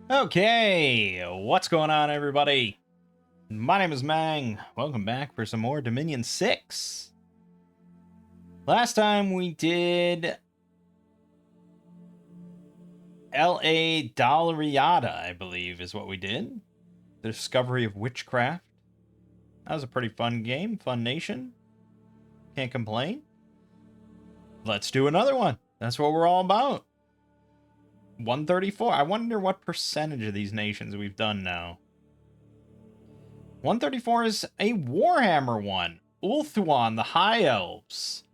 Okay, what's going on, everybody? My name is Mangg. Welcome back for some more Dominion 6. Last time we did L.A. Dollariata, I believe, is what we did. The Discovery of Witchcraft. That was a pretty fun game, fun nation. Can't complain. Let's do another one. That's what we're all about. 134. I wonder what percentage of these nations we've done now. 134 is a Warhammer one. UIthuan, the High Elves.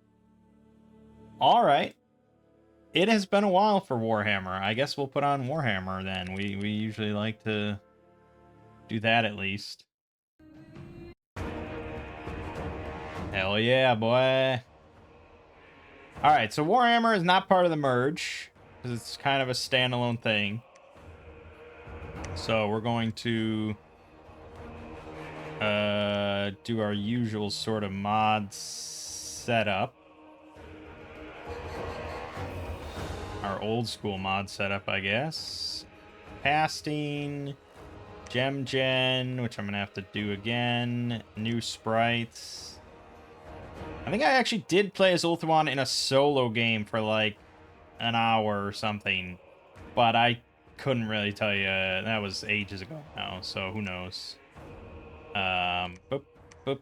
Alright. It has been a while for Warhammer. I guess we'll put on Warhammer then. We usually like to do that at least. Hell yeah, boy. Alright, so Warhammer is not part of the merge, because it's kind of a standalone thing. So we're going to do our usual sort of mod setup. Our old school mod setup, I guess. Casting, gem gen, which I'm gonna have to do again. New sprites. I think I actually did play as UIthuan in a solo game for like an hour or something, but I couldn't really tell you. That was ages ago now, so who knows. Boop, boop, boop.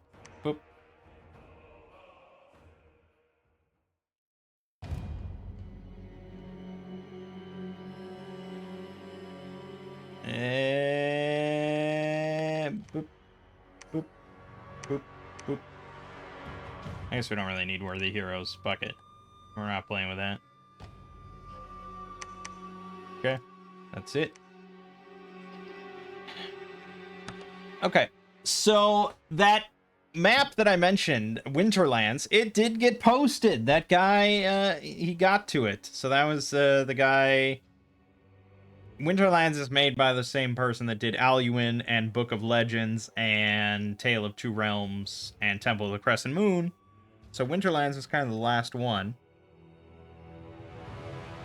Boop, boop, boop, boop. I guess we don't really need worthy heroes. Fuck it. We're not playing with that. Okay. That's it. Okay. So that map that I mentioned, Winterlands, it did get posted. That guy, he got to it. So that was the guy. Winterlands is made by the same person that did UIthuan and Book of Legends and Tale of Two Realms and Temple of the Crescent Moon. So Winterlands is kind of the last one.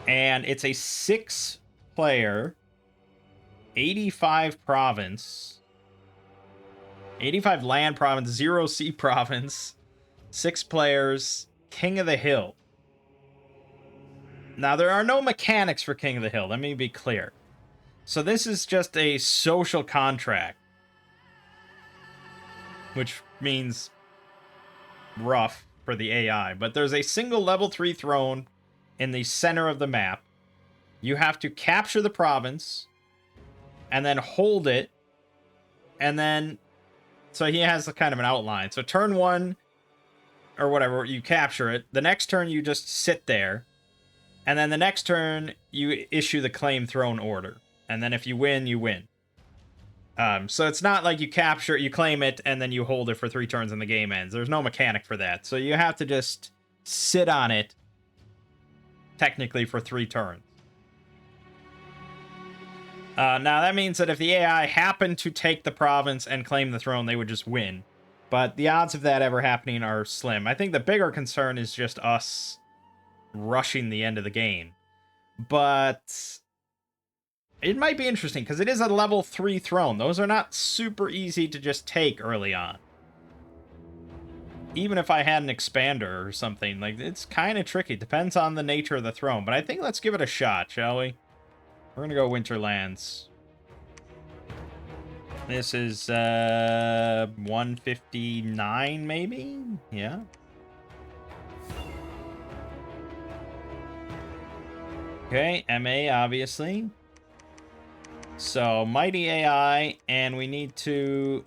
And it's a 6-player, 85 province, 85 land province, 0 sea province, 6 players, King of the Hill. Now, there are no mechanics for King of the Hill, let me be clear. So this is just a social contract, which means rough for the AI. But there's a single level 3 throne in the center of the map. You have to capture the province and then hold it. And then, so he has a kind of an outline. So turn 1 or whatever, you capture it. The next turn, you just sit there. And then the next turn, you issue the claim throne order. And then if you win, you win. So it's not like you capture it, you claim it, and then you hold it for 3 turns and the game ends. There's no mechanic for that. So you have to just sit on it, technically, for 3 turns. Now, that means that if the AI happened to take the province and claim the throne, they would just win. But the odds of that ever happening are slim. I think the bigger concern is just us rushing the end of the game. But it might be interesting, because it is a level 3 throne. Those are not super easy to just take early on. Even if I had an expander or something, like, it's kind of tricky. Depends on the nature of the throne. But I think let's give it a shot, shall we? We're going to go Winterlands. This is 159, maybe? Yeah. Okay, MA, obviously. So, Mighty AI, and we need to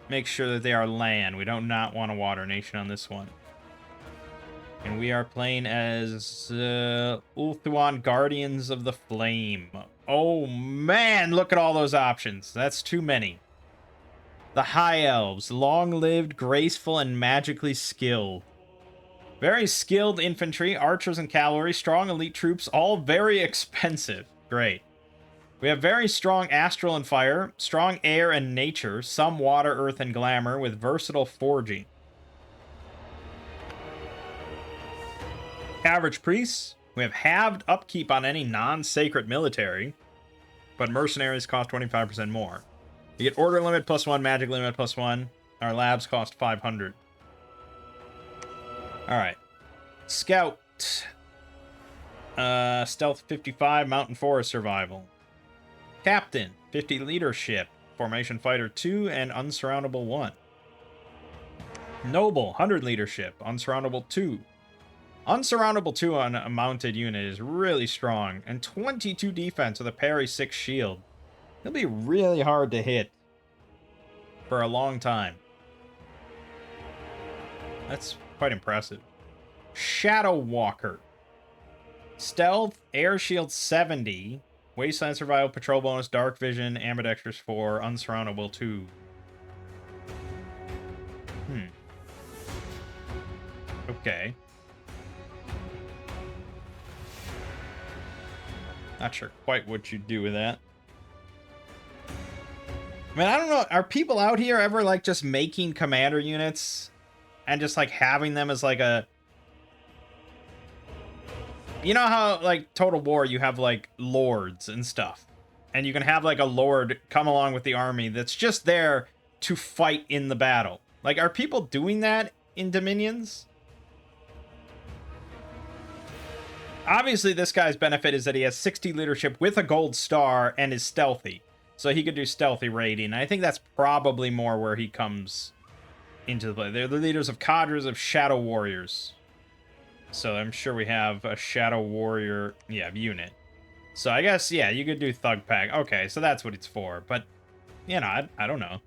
make sure that they are land. We do not want a water nation on this one. And we are playing as UIthuan Guardians of the Flame. Oh, man, look at all those options. That's too many. The High Elves, long-lived, graceful, and magically skilled. Very skilled infantry, archers and cavalry, strong elite troops, all very expensive. Great. We have very strong astral and fire, strong air and nature, some water, earth, and glamour, with versatile forging. Average priests. We have halved upkeep on any non-sacred military. but mercenaries cost 25% more. You get order limit +1, magic limit +1. Our labs cost 500. All right. Scout. Stealth 55, mountain forest survival. Captain, 50 leadership, formation fighter 2, and unsurroundable 1. Noble, 100 leadership, unsurroundable 2. Unsurroundable 2 on a mounted unit is really strong, and 22 defense with a parry 6 shield. He'll be really hard to hit for a long time. That's quite impressive. Shadow Walker. Stealth, air shield 70, wasteland survival, patrol bonus, dark vision, ambidextrous 4, unsurroundable 2. Okay. Not sure quite what you do with that. I mean, I don't know. Are people out here ever, like, just making commander units and just, like, having them as, like, a... You know how, like, Total War, you have, like, lords and stuff. And you can have, like, a lord come along with the army that's just there to fight in the battle. Like, are people doing that in Dominions? Obviously, this guy's benefit is that he has 60 leadership with a gold star and is stealthy. So he could do stealthy raiding. I think that's probably more where he comes into the play. They're the leaders of cadres of Shadow Warriors. So I'm sure we have a Shadow Warrior, unit. So I guess, yeah, you could do Thug Pack. Okay, so that's what it's for. But, you know, I don't know.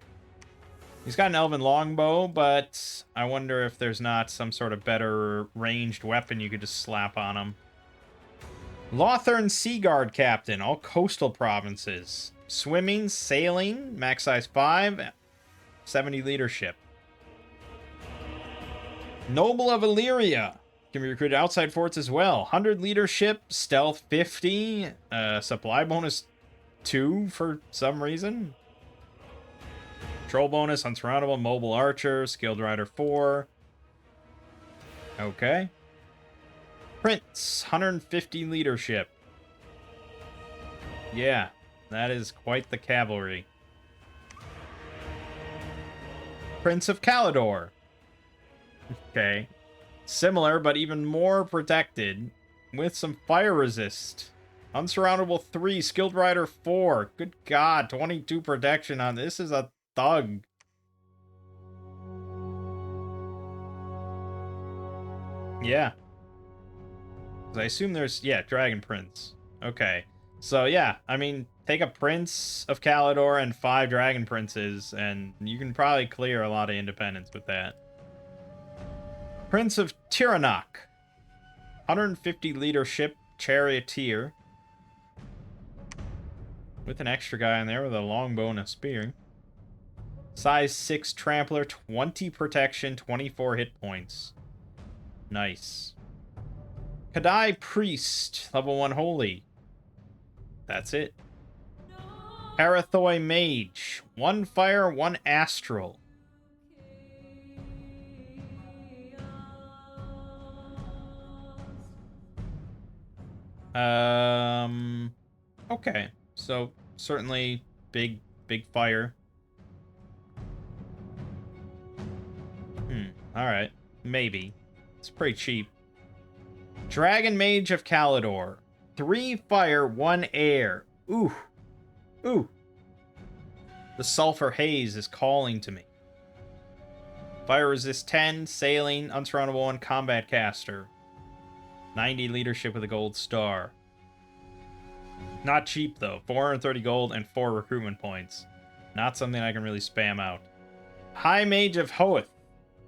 He's got an Elven Longbow, but I wonder if there's not some sort of better ranged weapon you could just slap on him. Lothern Sea Guard Captain, all coastal provinces. Swimming, sailing, max size 5, 70 leadership. Noble of Illyria. Can be recruited outside forts as well. 100 leadership, stealth 50, supply bonus 2 for some reason. Control bonus, unsurroundable, mobile archer, skilled rider 4. Okay. Prince, 150 leadership. Yeah, that is quite the cavalry. Prince of Calidor. Okay. Similar, but even more protected, with some fire resist. Unsurroundable 3, skilled rider 4. Good God, 22 protection on this is a thug. Yeah. I assume there's, Dragon Prince. Okay. So, yeah, I mean, take a Prince of Calidor and 5 Dragon Princes, and you can probably clear a lot of independence with that. Prince of Tiranoc. 150 leadership, charioteer. With an extra guy in there with a longbow and a spear. Size 6 trampler, 20 protection, 24 hit points. Nice. Kadai Priest, level 1 holy. That's it. Parathoi Mage, 1 fire, 1 astral. Okay. So, certainly big fire. Alright. Maybe. It's pretty cheap. Dragon Mage of Calidor. 3 fire, 1 air. Ooh. Ooh. The sulfur haze is calling to me. Fire resist 10, sailing, unsurroundable 1, combat caster. 90 leadership with a gold star. Not cheap, though. 430 gold and 4 recruitment points. Not something I can really spam out. High Mage of Hoeth.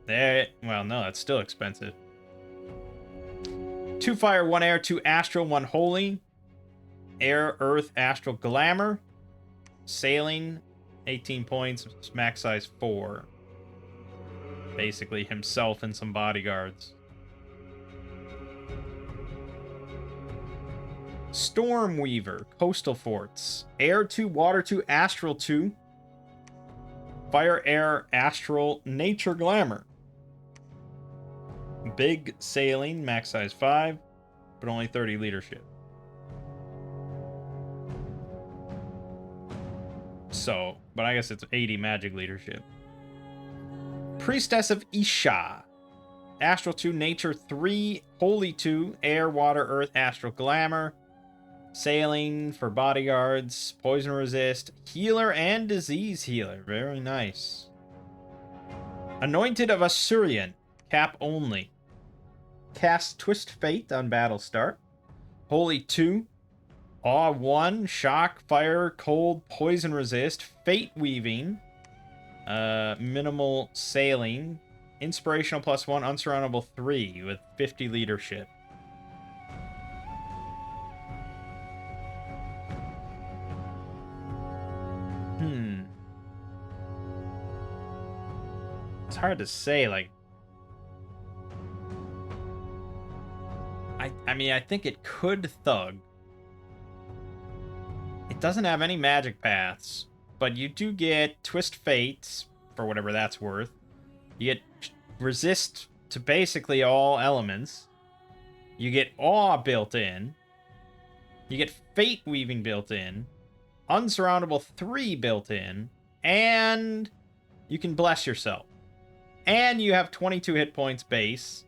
Well, no, that's still expensive. 2 fire, 1 air, 2 astral, 1 holy. Air, earth, astral, glamour. Sailing, 18 points, max size 4. Basically himself and some bodyguards. Stormweaver, coastal forts. Air 2, water 2, astral 2. Fire, air, astral, nature, glamour. Big sailing, max size 5, but only 30 leadership. so, but I guess it's 80 magic leadership. Priestess of Isha. Astral 2, Nature 3, Holy 2, Air, Water, Earth, Astral Glamour. Sailing for bodyguards, poison resist, healer, and disease healer. Very nice. Anointed of Assyrian, cap only. Cast Twist Fate on battle start. Holy 2, Awe 1, Shock, Fire, Cold, Poison resist, Fate Weaving, minimal Sailing, Inspirational +1, Unsurroundable 3 with 50 leadership. It's hard to say, like... I mean, I think it could Thug. It doesn't have any magic paths, but you do get Twist Fates, for whatever that's worth. You get Resist to basically all elements. You get Awe built in. You get Fate Weaving built in. Unsurroundable 3 built in. And you can bless yourself. And you have 22 hit points base,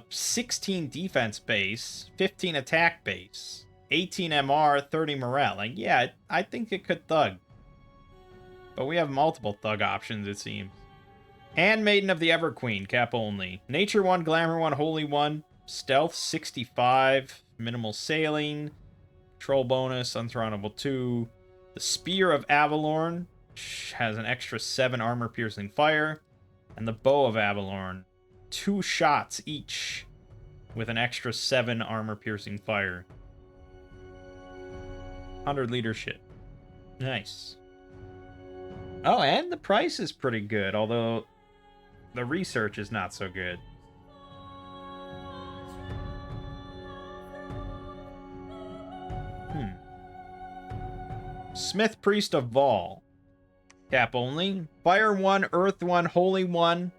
16 defense base, 15 attack base, 18 MR, 30 morale. Like, yeah, I think it could Thug. But we have multiple Thug options, it seems. Handmaiden of the Everqueen, cap only. Nature 1, Glamour 1, Holy 1, Stealth 65, Minimal Sailing, Control bonus, Unsurroundable 2. The Spear of Avalorn, which has an extra 7 armor-piercing fire. And the Bow of Avalorn, 2 shots each, with an extra 7 armor-piercing fire. 100 leadership. Nice. Oh, and the price is pretty good, although the research is not so good. Smith Priest of Vol. Cap only. Fire 1, Earth 1, Holy 1.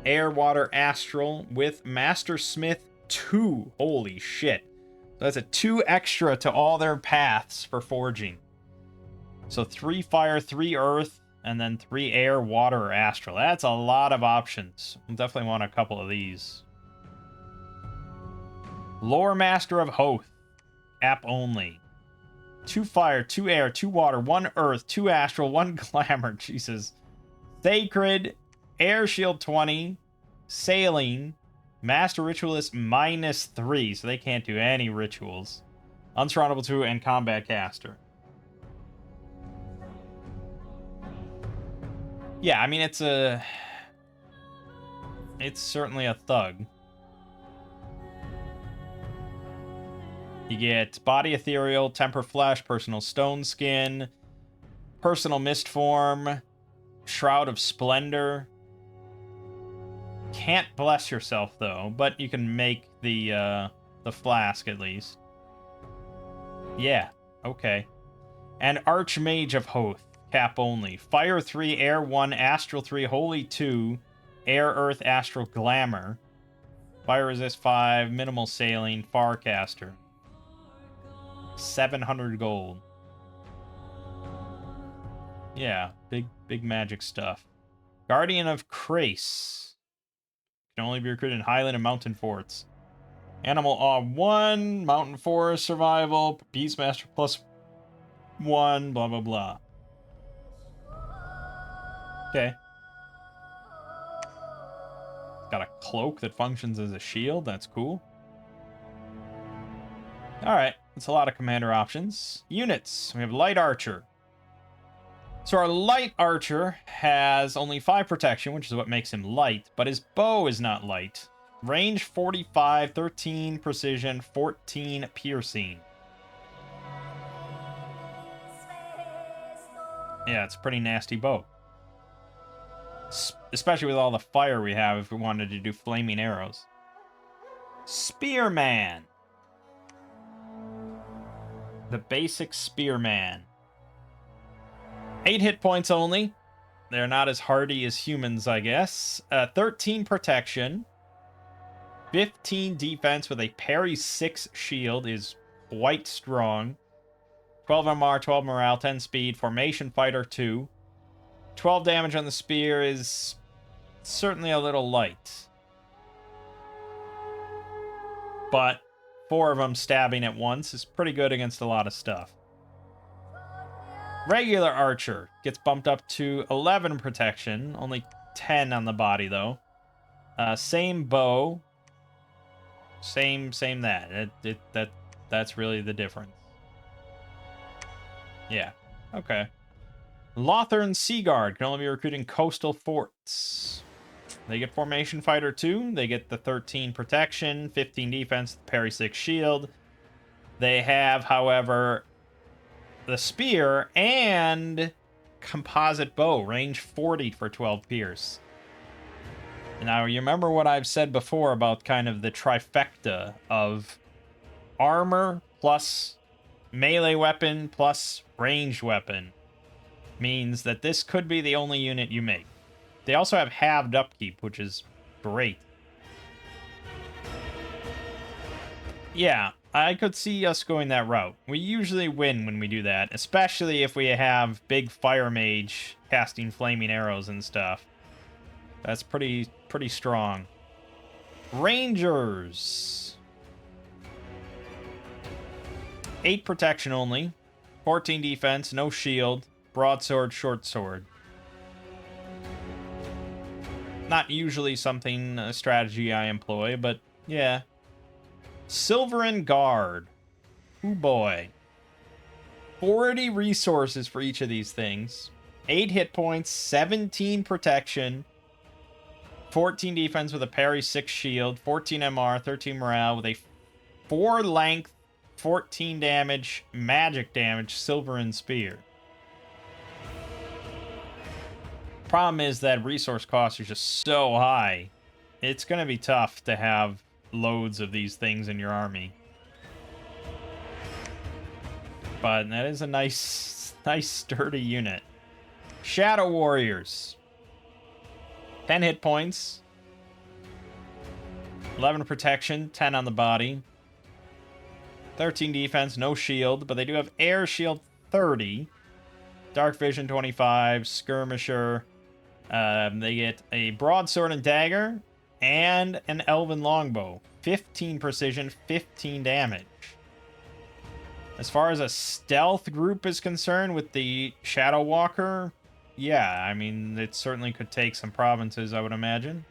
Air, Water, Astral with Master Smith 2. Holy shit. So that's a 2 extra to all their paths for forging. So 3 Fire, 3 Earth, and then 3 Air, Water, or Astral. That's a lot of options. We'll definitely want a couple of these. Lore Master of Hoth. Cap only. 2 Fire, 2 Air, 2 Water, 1 Earth, 2 Astral, 1 Glamour. Jesus. Sacred, Air Shield 20, Sailing, Master Ritualist -3, so they can't do any rituals. Unsurroundable 2, and Combat Caster. Yeah, I mean, it's certainly a Thug. You get Body Ethereal, Temper Flesh, Personal Stone Skin, Personal Mist Form, Shroud of Splendor. Can't bless yourself, though, but you can make the flask, at least. Yeah, okay. And Archmage of Hoth, cap only. Fire 3, Air 1, Astral 3, Holy 2, Air, Earth, Astral, Glamour. Fire Resist 5, Minimal Sailing, Farcaster. 700 gold. Yeah, big magic stuff. Guardian of Krace. Can only be recruited in Highland and Mountain Forts. Animal Awe 1, Mountain Forest Survival, Beastmaster +1, blah blah blah. Okay. Got a cloak that functions as a shield, that's cool. Alright, that's a lot of commander options. Units, we have Light Archer. So our Light Archer has only 5 protection, which is what makes him light, but his bow is not light. Range 45, 13 precision, 14 piercing. Yeah, it's a pretty nasty bow. Especially with all the fire we have if we wanted to do flaming arrows. Spearman. The basic Spearman. 8 hit points only. They're not as hardy as humans, I guess. 13 protection. 15 defense with a parry 6 shield is quite strong. 12 MR, 12 morale, 10 speed, formation fighter 2. 12 damage on the spear is certainly a little light. But 4 of them stabbing at once is pretty good against a lot of stuff. Regular archer gets bumped up to 11 protection, only 10 on the body though. Same bow, same that. That's really the difference. Yeah, okay. Lothern Sea Guard can only be recruited in coastal forts. They get Formation Fighter 2. They get the 13 protection, 15 defense, parry 6 shield. They have, however, the spear and composite bow, range 40 for 12 pierce. Now, you remember what I've said before about kind of the trifecta of armor plus melee weapon plus ranged weapon means that this could be the only unit you make. They also have halved upkeep, which is great. Yeah, I could see us going that route. We usually win when we do that, especially if we have big fire mage casting flaming arrows and stuff. That's pretty strong. Rangers. 8 protection only. 14 defense, no shield. Broadsword, short sword. Not usually something, a strategy I employ, but yeah. Silverin Guard. Oh boy. 40 resources for each of these things. 8 hit points, 17 protection, 14 defense with a parry, 6 shield, 14 MR, 13 morale with a 4 length, 14 damage, magic damage, Silverin Spear. Problem is that resource costs are just so high. It's going to be tough to have loads of these things in your army. But that is a nice sturdy unit. Shadow Warriors. 10 hit points. 11 protection, 10 on the body. 13 defense, no shield, but they do have air shield 30. Dark vision 25, skirmisher. They get a broadsword and dagger and an elven longbow. 15 precision, 15 damage. As far as a stealth group is concerned with the Shadow Walker, yeah, I mean, it certainly could take some provinces, I would imagine.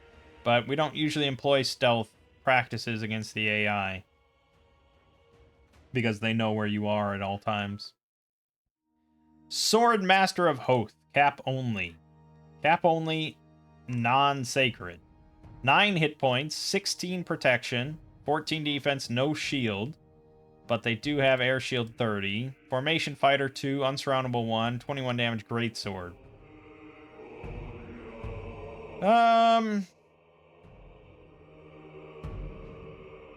But we don't usually employ stealth practices against the AI, because they know where you are at all times. Sword Master of Hoth, cap only. Cap only, non-sacred. 9 hit points, 16 protection, 14 defense, no shield. But they do have air shield 30. Formation fighter 2, unsurroundable 1, 21 damage, greatsword.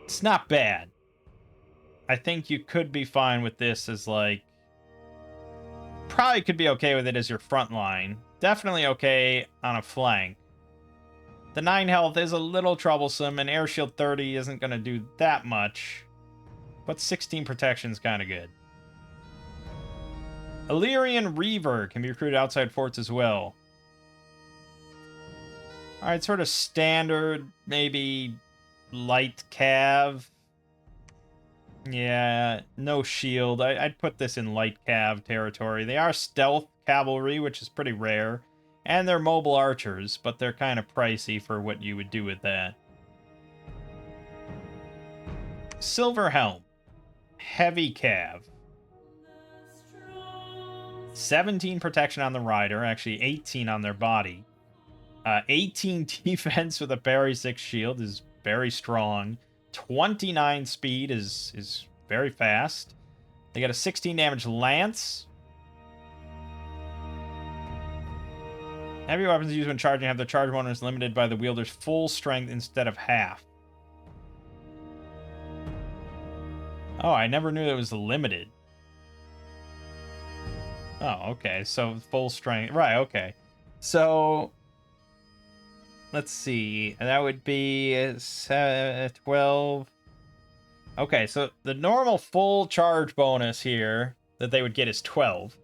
It's not bad. I think you could be fine with this as, like... Probably could be okay with it as your front line. Definitely okay on a flank. The 9 health is a little troublesome, and air shield 30 isn't going to do that much. But 16 protection is kind of good. Illyrian Reaver can be recruited outside forts as well. Alright, sort of standard, maybe light cav. Yeah, no shield. I'd put this in light cav territory. They are stealth cavalry, which is pretty rare. And they're mobile archers, but they're kind of pricey for what you would do with that. Silver Helm. Heavy cav. 17 protection on the rider, actually 18 on their body. 18 defense with a parry 6 shield is very strong. 29 speed is very fast. They got a 16 damage lance. Heavy weapons used when charging have their charge bonus limited by the wielder's full strength instead of half. Oh, I never knew it was limited. Oh, okay. So full strength. Right, okay. So let's see. That would be 12. Okay, so the normal full charge bonus here that they would get is 12.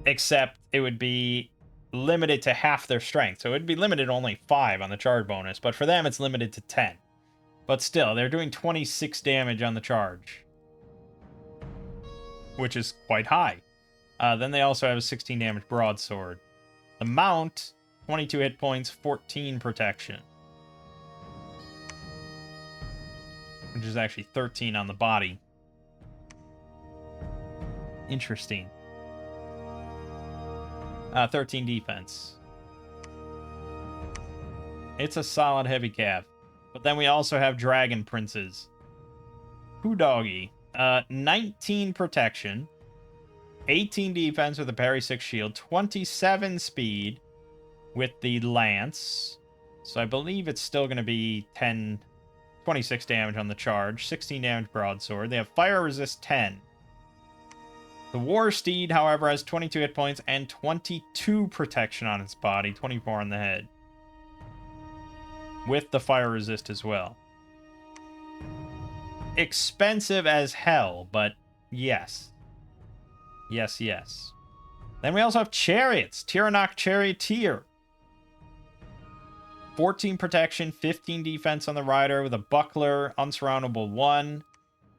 Except it would be limited to half their strength. So it would be limited to only 5 on the charge bonus. But for them, it's limited to 10. But still, they're doing 26 damage on the charge, which is quite high. Then they also have a 16 damage broadsword. The mount, 22 hit points, 14 protection. Which is actually 13 on the body. Interesting. 13 defense. It's a solid heavy cav. But then we also have Dragon Princes. Poo Doggy. 19 protection. 18 defense with a parry 6 shield. 27 speed with the lance. So I believe it's still going to be 26 damage on the charge. 16 damage broadsword. They have fire resist 10. The War Steed, however, has 22 hit points and 22 protection on its body. 24 on the head. With the fire resist as well. Expensive as hell, but yes. Yes, yes. Then we also have Chariots. Tyrannok Charioteer. 14 protection, 15 defense on the rider with a buckler, unsurroundable 1.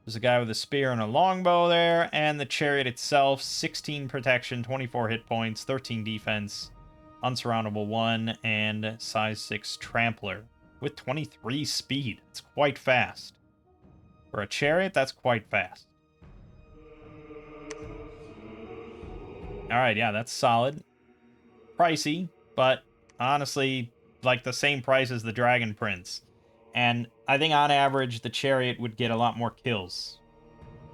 There's a guy with a spear and a longbow there. And the chariot itself, 16 protection, 24 hit points, 13 defense, unsurroundable 1, and size 6 trampler. With 23 speed. It's quite fast. For a chariot, that's quite fast. Alright, yeah, that's solid. Pricey, but honestly, like the same price as the Dragon Prince. And I think on average, the chariot would get a lot more kills.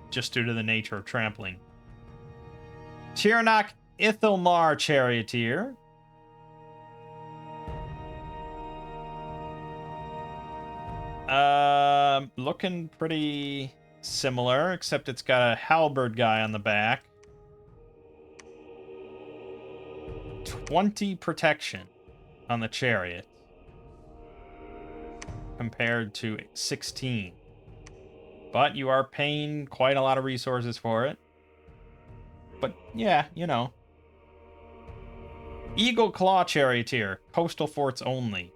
Just due to the nature of trampling. Tyrannok Ithilmar Charioteer. Looking pretty similar, except it's got a halberd guy on the back. 20 protection on the chariot. Compared to 16. But you are paying quite a lot of resources for it. But yeah, you know. Eagle Claw Charioteer. Coastal forts only.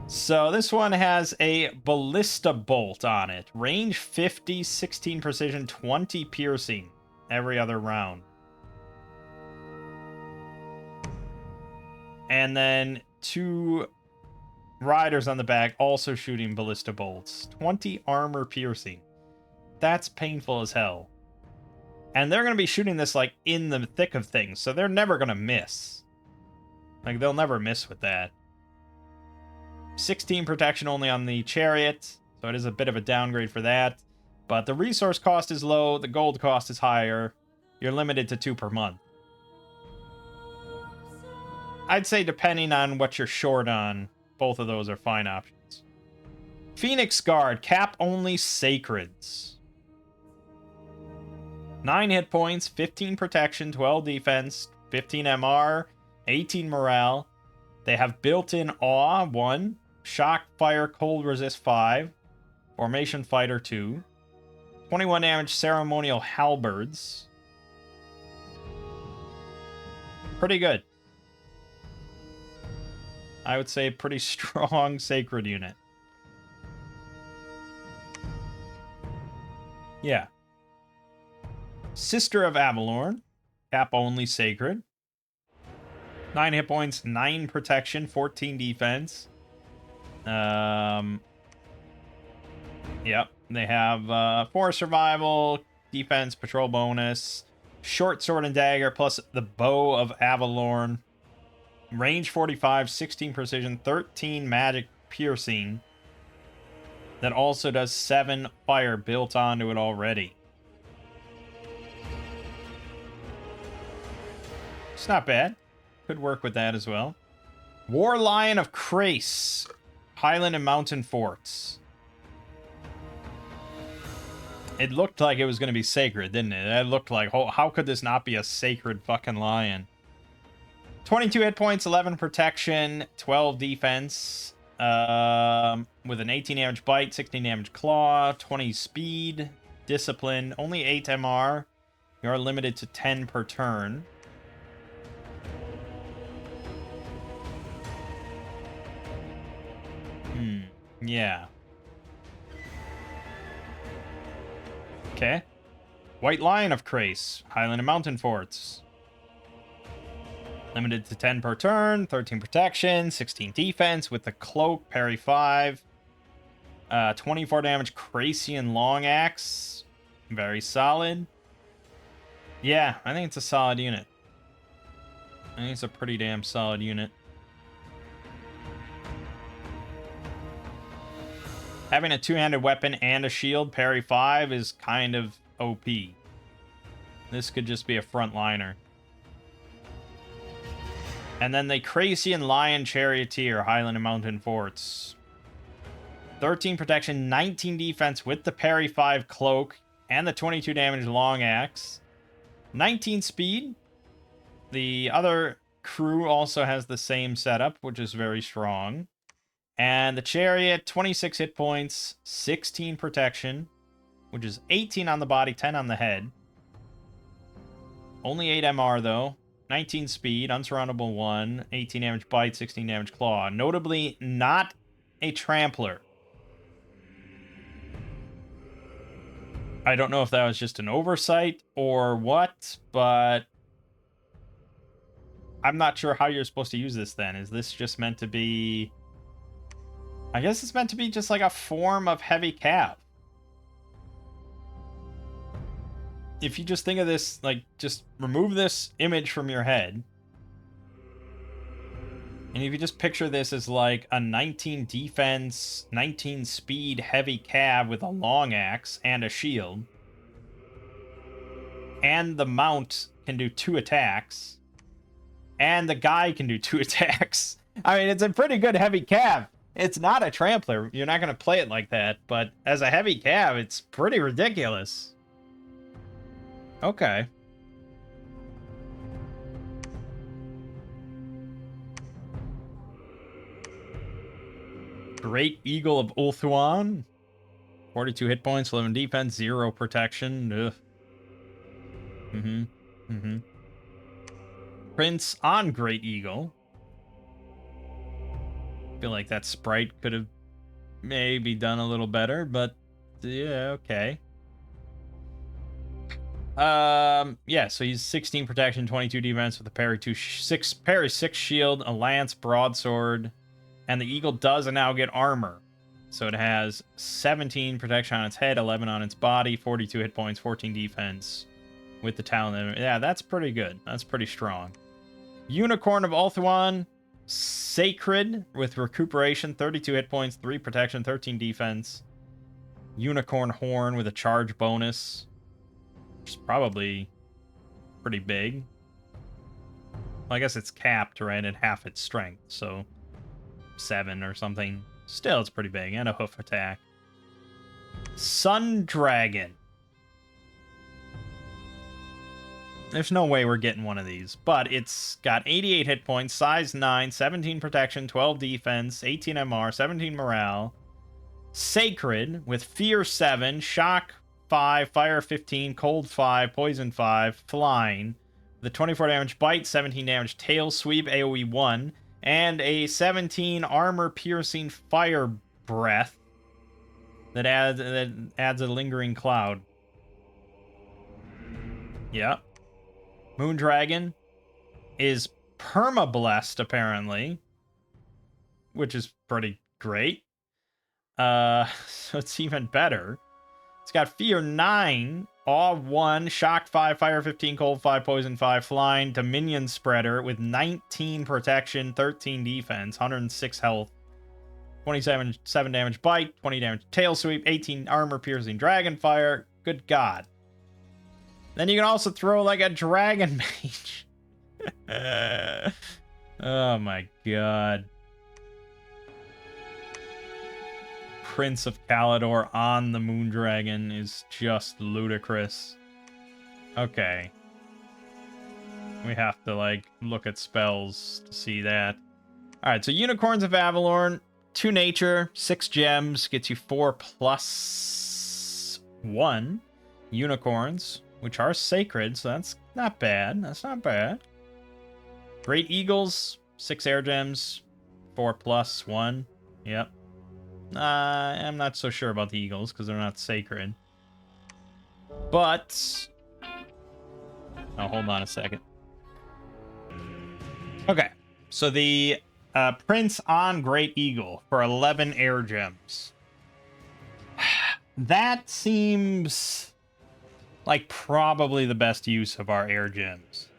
So this one has a ballista bolt on it. Range 50, 16 precision, 20 piercing every other round. And then 2 riders on the back also shooting ballista bolts. 20 armor piercing. That's painful as hell. And they're going to be shooting this like in the thick of things, so they're never going to miss. Like they'll never miss with that. 16 protection only on the chariot, so it is a bit of a downgrade for that. But the resource cost is low, the gold cost is higher. You're limited to 2 per month. I'd say depending on what you're short on, both of those are fine options. Phoenix Guard, cap only sacreds. 9 hit points, 15 protection, 12 defense, 15 MR, 18 morale. They have built-in awe, 1. Shock, fire, cold resist, 5. Formation fighter, 2. 21 damage ceremonial halberds. Pretty good. I would say pretty strong sacred unit. Yeah. Sister of Avalorn. Cap only sacred. 9 hit points, 9 protection, 14 defense. Yep. They have 4 survival, defense, patrol bonus, short sword and dagger, plus the bow of Avalorn. Range 45, 16 precision, 13 magic piercing. That also does 7 fire built onto it already. It's not bad. Could work with that as well. War Lion of Crace. Highland and Mountain Forts. It looked like it was going to be sacred, didn't it? It looked like, oh, how could this not be a sacred fucking lion? 22 hit points, 11 protection, 12 defense. With an 18 damage bite, 16 damage claw, 20 speed, discipline, only 8 MR. You are limited to 10 per turn. Yeah. Okay. White Lion of Crace, Highland and Mountain Forts. Limited to 10 per turn, 13 protection, 16 defense with the cloak, parry 5. 24 damage, Cracian Long Axe. Very solid. Yeah, I think it's a solid unit. I think it's a pretty damn solid unit. Having a two-handed weapon and a shield, parry 5, is kind of OP. This could just be a frontliner. And then the Cracian Lion Charioteer, Highland and Mountain Forts. 13 protection, 19 defense with the parry 5 cloak and the 22 damage long axe. 19 speed. The other crew also has the same setup, which is very strong. And the chariot, 26 hit points, 16 protection, which is 18 on the body, 10 on the head. Only 8 MR though. 19 speed, unsurroundable 1, 18 damage bite, 16 damage claw. Notably, not a trampler. I don't know if that was just an oversight or what, but I'm not sure how you're supposed to use this then. Is this just meant to be... I guess it's meant to be just like a form of heavy cav. If you just think of this, like, just remove this image from your head. And if you just picture this as like a 19 defense, 19 speed heavy cav with a long axe and a shield. And the mount can do 2 attacks. And the guy can do 2 attacks. I mean, it's a pretty good heavy cav. It's not a trampler. You're not going to play it like that. But as a heavy cav, it's pretty ridiculous. Okay. Great Eagle of UIthuan. 42 hit points, 11 defense, 0 protection. Ugh. Prince on Great Eagle. Feel like that sprite could have maybe done a little better, but yeah, okay. Yeah, so he's 16 protection, 22 defense with a parry 6 shield, a lance, broadsword, and the eagle does now get armor. So it has 17 protection on its head, 11 on its body, 42 hit points, 14 defense with the talon. Yeah, that's pretty good. That's pretty strong. Unicorn of UIthuan, Sacred with recuperation, 32 hit points, 3 protection, 13 defense. Unicorn Horn with a charge bonus, which is probably pretty big. Well, I guess it's capped, right, at half its strength, so 7 or something. Still, it's pretty big, and a hoof attack. Sun Dragon. There's no way we're getting one of these, but it's got 88 hit points, size 9, 17 protection, 12 defense, 18 MR, 17 morale. Sacred with fear 7, shock 5, fire 15, cold 5, poison 5, flying. The 24 damage bite, 17 damage tail sweep, AoE 1, and a 17 armor piercing fire breath that adds a lingering cloud. Yep. Moondragon is perma-blessed, apparently, which is pretty great. So it's even better. It's got Fear 9, Awe 1, Shock 5, Fire 15, Cold 5, Poison 5, Flying, Dominion Spreader with 19 protection, 13 defense, 106 health, 27 damage bite, 20 damage tail sweep, 18 armor piercing dragon fire. Good God. Then you can also throw like a dragon mage. Oh my God. Prince of Calidor on the Moondragon is just ludicrous. Okay. We have to like look at spells to see that. Alright, so Unicorns of Avalorn. 2 nature, 6 gems, gets you 4+1 unicorns, which are sacred, so that's not bad. That's not bad. Great Eagles, 6 air gems, 4+1. Yep. I'm not so sure about the Eagles because they're not sacred. But... oh, hold on a second. Okay. So the Prince on Great Eagle for 11 air gems. That seems like probably the best use of our air gems.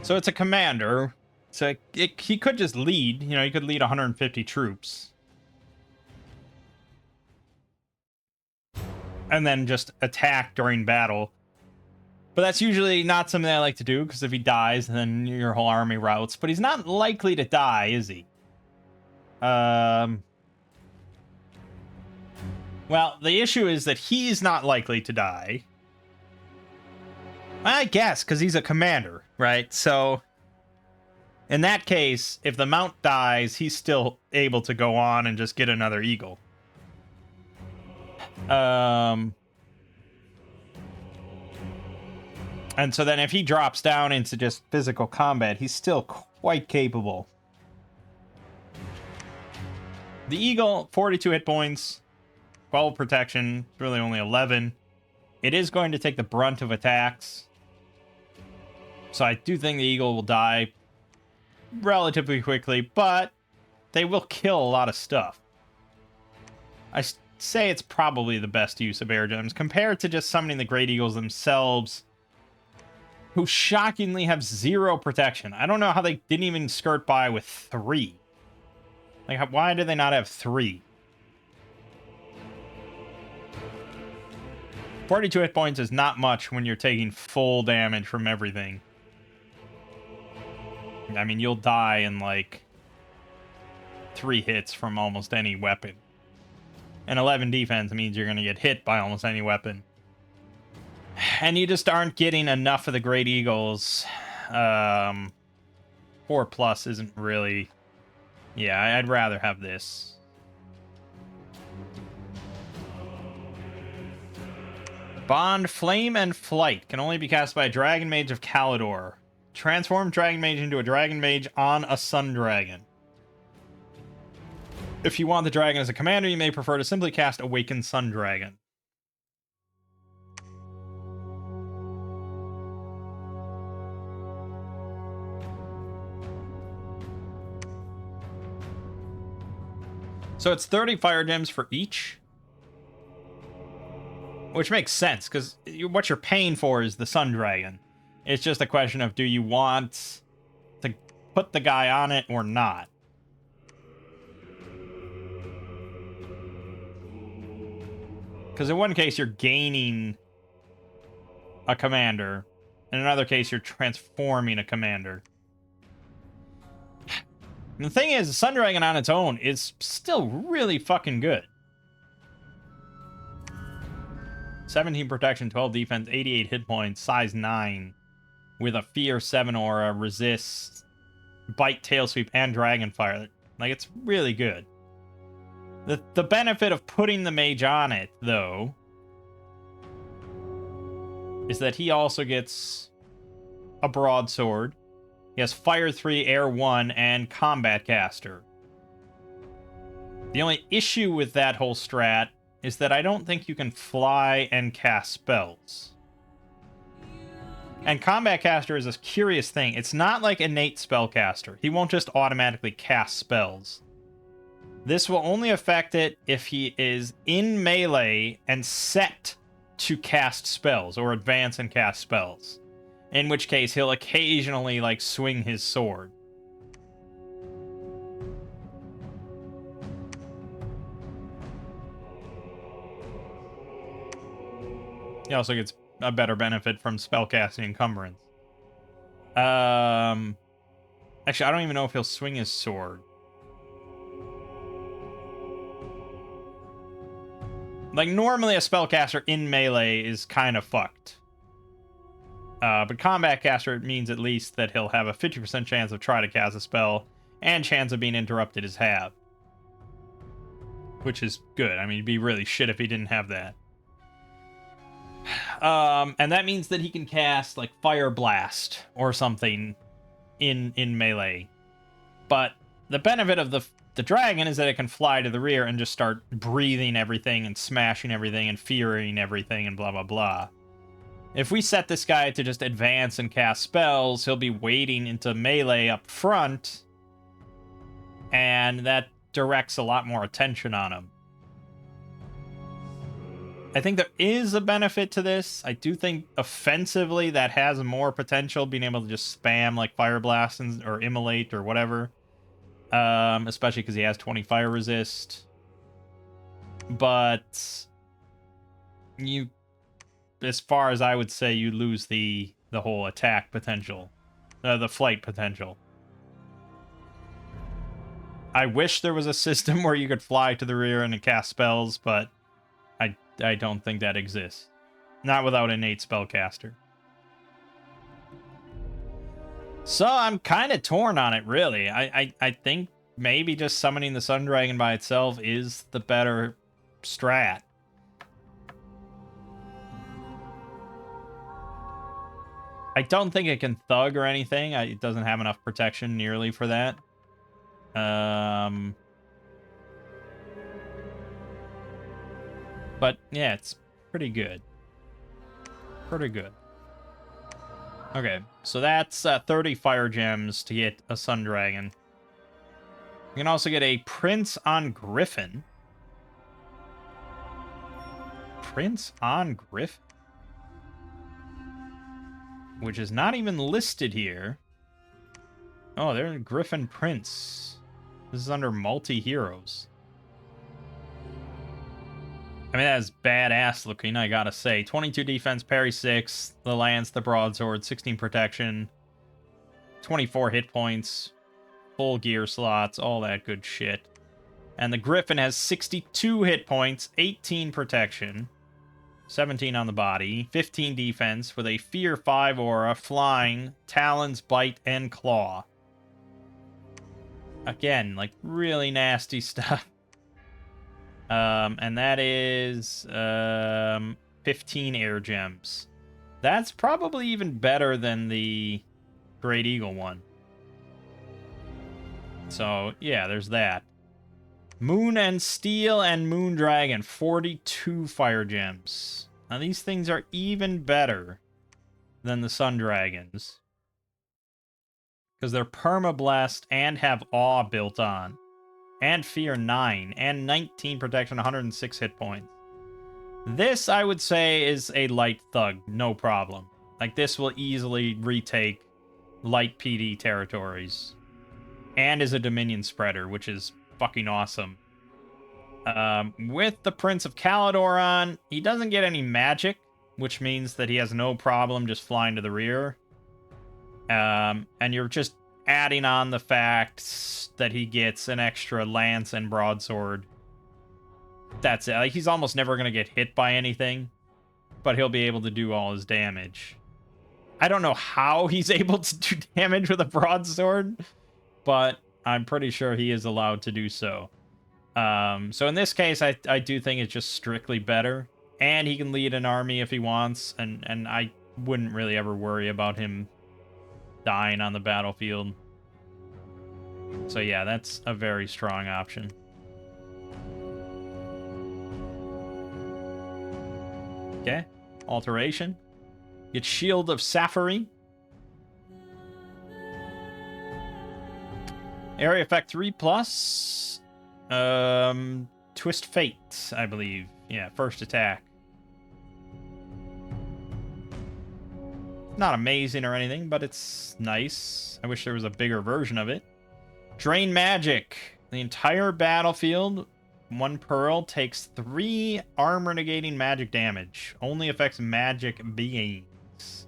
So it's a commander. So he could just lead. You know, he could lead 150 troops. And then just attack during battle. But that's usually not something I like to do, because if he dies, then your whole army routs. But he's not likely to die, is he? Well, the issue is that he's not likely to die. I guess, because he's a commander, right? So, in that case, if the mount dies, he's still able to go on and just get another eagle. And so then if he drops down into just physical combat, he's still quite capable. The eagle, 42 hit points, 12 protection, really only 11. It is going to take the brunt of attacks. So I do think the eagle will die relatively quickly, but they will kill a lot of stuff. I say it's probably the best use of air gems compared to just summoning the Great Eagles themselves, who shockingly have 0 protection. I don't know how they didn't even skirt by with 3. Like, why did they not have 3? 42 hit points is not much when you're taking full damage from everything. I mean, you'll die in, like, 3 hits from almost any weapon. And 11 defense means you're going to get hit by almost any weapon. And you just aren't getting enough of the Great Eagles. 4+ isn't really... yeah, I'd rather have this. Bond, Flame, and Flight can only be cast by a Dragon Mage of Kalidor. Transform Dragon Mage into a Dragon Mage on a Sun Dragon. If you want the dragon as a commander, you may prefer to simply cast Awakened Sun Dragon. So it's 30 fire gems for each. Which makes sense, because what you're paying for is the Sun Dragon. It's just a question of, do you want to put the guy on it or not? Because in one case, you're gaining a commander. In another case, you're transforming a commander. And the thing is, the Sun Dragon on its own is still really fucking good. 17 protection, 12 defense, 88 hit points, size 9. With a Fear 7 aura, resist, bite, tail sweep, and dragonfire. Like, it's really good. The benefit of putting the mage on it, though, is that he also gets a broadsword. He has Fire 3, Air 1, and Combat Caster. The only issue with that whole strat is that I don't think you can fly and cast spells. And Combat Caster is a curious thing. It's not like innate spellcaster. He won't just automatically cast spells. This will only affect it if he is in melee and set to cast spells or advance and cast spells. In which case, he'll occasionally, like, swing his sword. He also gets a better benefit from spellcasting encumbrance. Actually, I don't even know if he'll swing his sword. Like, normally a spellcaster in melee is kind of fucked. But combat caster means at least that he'll have a 50% chance of trying to cast a spell, and chance of being interrupted is half. Which is good. I mean, it'd be really shit if he didn't have that. And that means that he can cast, like, Fire Blast or something in melee. But the benefit of the dragon is that it can fly to the rear and just start breathing everything and smashing everything and fearing everything and blah, blah, blah. If we set this guy to just advance and cast spells, he'll be waiting into melee up front, and that directs a lot more attention on him. I think there is a benefit to this. I do think offensively that has more potential, being able to just spam like Fire Blast or Immolate or whatever. Especially because he has 20 fire resist. But as far as I would say, you lose the whole attack potential. The flight potential. I wish there was a system where you could fly to the rear and cast spells, but I don't think that exists. Not without innate spellcaster. So I'm kind of torn on it, really. I think maybe just summoning the Sun Dragon by itself is the better strat. I don't think it can thug or anything. It doesn't have enough protection nearly for that. But yeah, it's pretty good. Pretty good. Okay, so that's 30 fire gems to get a Sun Dragon. You can also get a Prince on Griffin. Prince on Griffin? Which is not even listed here. Oh, there's Griffin Prince. This is under multi-heroes. I mean, that's badass looking, I gotta say. 22 defense, parry 6, the lance, the broadsword, 16 protection, 24 hit points, full gear slots, all that good shit. And the Griffin has 62 hit points, 18 protection, 17 on the body, 15 defense, with a Fear 5 aura, flying, talons, bite, and claw. Again, like, really nasty stuff. And that is 15 air gems. That's probably even better than the Great Eagle one. So, yeah, there's that. Moon and Steel and Moon Dragon, 42 fire gems. Now, these things are even better than the Sun Dragons, because they're permablessed and have awe built on. And Fear 9, and 19 protection, 106 hit points. This, I would say, is a light thug, no problem. Like, this will easily retake light PD territories. And is a Dominion spreader, which is fucking awesome. With the Prince of Calidor on, he doesn't get any magic, which means that he has no problem just flying to the rear. And you're just adding on the fact that he gets an extra lance and broadsword. That's it. Like, he's almost never going to get hit by anything, but he'll be able to do all his damage. I don't know how he's able to do damage with a broadsword, but I'm pretty sure he is allowed to do so. So in this case, I do think it's just strictly better, and he can lead an army if he wants, and I wouldn't really ever worry about him dying on the battlefield. So yeah, that's a very strong option. Okay, alteration. Get Shield of Sapphire. Area effect 3+. Twist Fate, I believe. Yeah, first attack. Not amazing or anything, but it's nice. I wish there was a bigger version of it. Drain Magic. The entire battlefield, 1 pearl, takes 3 armor negating magic damage. Only affects magic beings,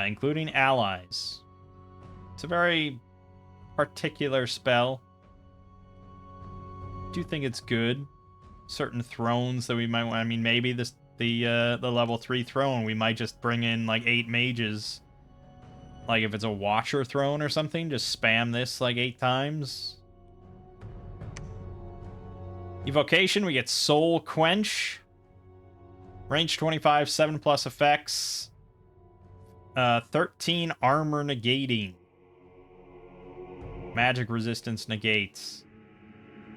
including allies. It's a very particular spell. I do think it's good. certain thrones that we might want. I mean, maybe the level 3 throne, we might just bring in like 8 mages. Like if it's a Watcher throne or something, just spam this like 8 times. Evocation, we get Soul Quench. Range 25, 7+ effects. 13 armor negating. Magic resistance negates.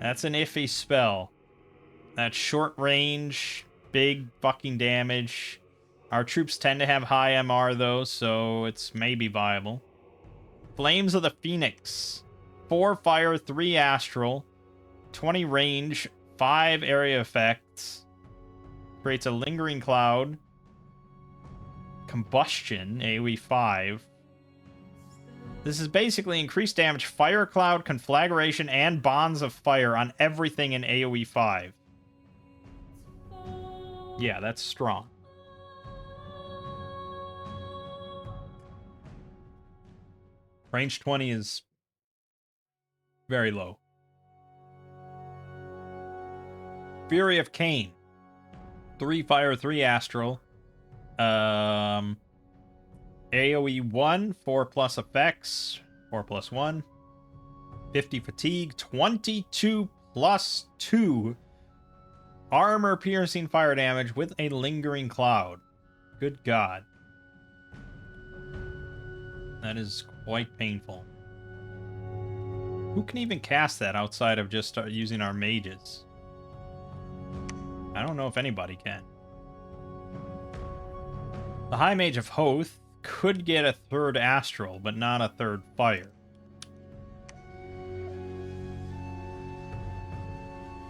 That's an iffy spell. That's short range, big fucking damage. Our troops tend to have high MR though, so it's maybe viable. Flames of the Phoenix. 4 fire, 3 astral. 20 range, 5 area effects. Creates a lingering cloud. Combustion, AoE 5. This is basically increased damage, fire cloud, conflagration, and bonds of fire on everything in AoE 5. Yeah, that's strong. Range 20 is very low. Fury of Cain. 3 fire, 3 astral. AoE 1, 4+ effects. 4+1. 50 fatigue. 22 plus 2. Armor piercing fire damage with a lingering cloud. Good God. That is quite painful. Who can even cast that outside of just using our mages? I don't know if anybody can. The High Mage of Hoth could get a 3rd astral, but not a 3rd fire.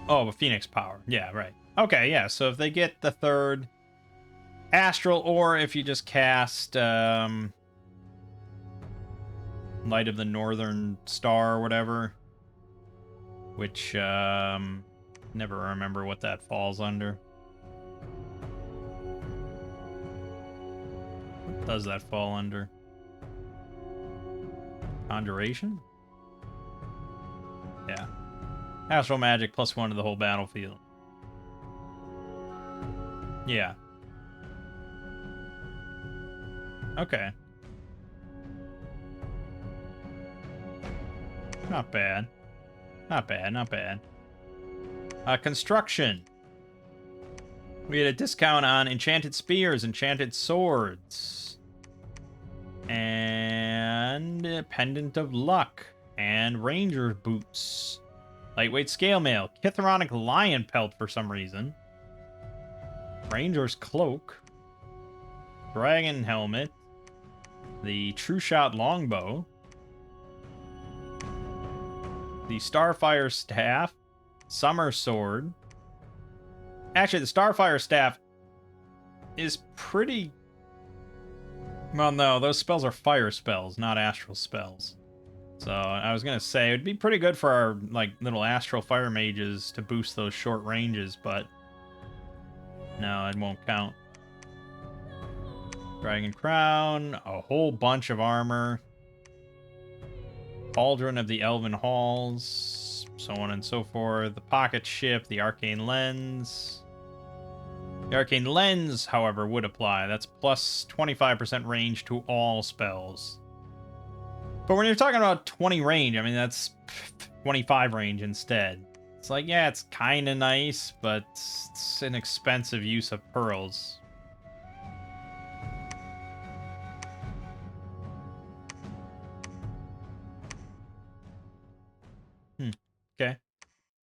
Oh, a Phoenix power. Yeah, right. Okay, yeah, so if they get the 3rd astral, or if you just cast Light of the Northern Star or whatever, which never remember what that falls under. What does that fall under? Conjuration? Yeah. Astral magic +1 to the whole battlefield. Yeah. Okay. Not bad. Not bad, not bad. Construction. We had a discount on enchanted spears, enchanted swords, and pendant of luck, and ranger boots, lightweight scale mail, Kitharonic lion pelt for some reason, ranger's cloak, dragon helmet, the true shot longbow, the starfire staff, summer sword. Actually, the Starfire Staff is pretty... Well, no, those spells are fire spells, not astral spells. So, I was going to say, it would be pretty good for our, like, little astral fire mages to boost those short ranges, but... No, it won't count. Dragon Crown, a whole bunch of armor. Cauldron of the Elven Halls, so on and so forth. The Pocket Ship, the Arcane Lens... The Arcane Lens, however, would apply. That's plus 25% range to all spells. But when you're talking about 20 range, I mean, that's 25 range instead. It's like, yeah, it's kind of nice, but it's an expensive use of pearls. Okay.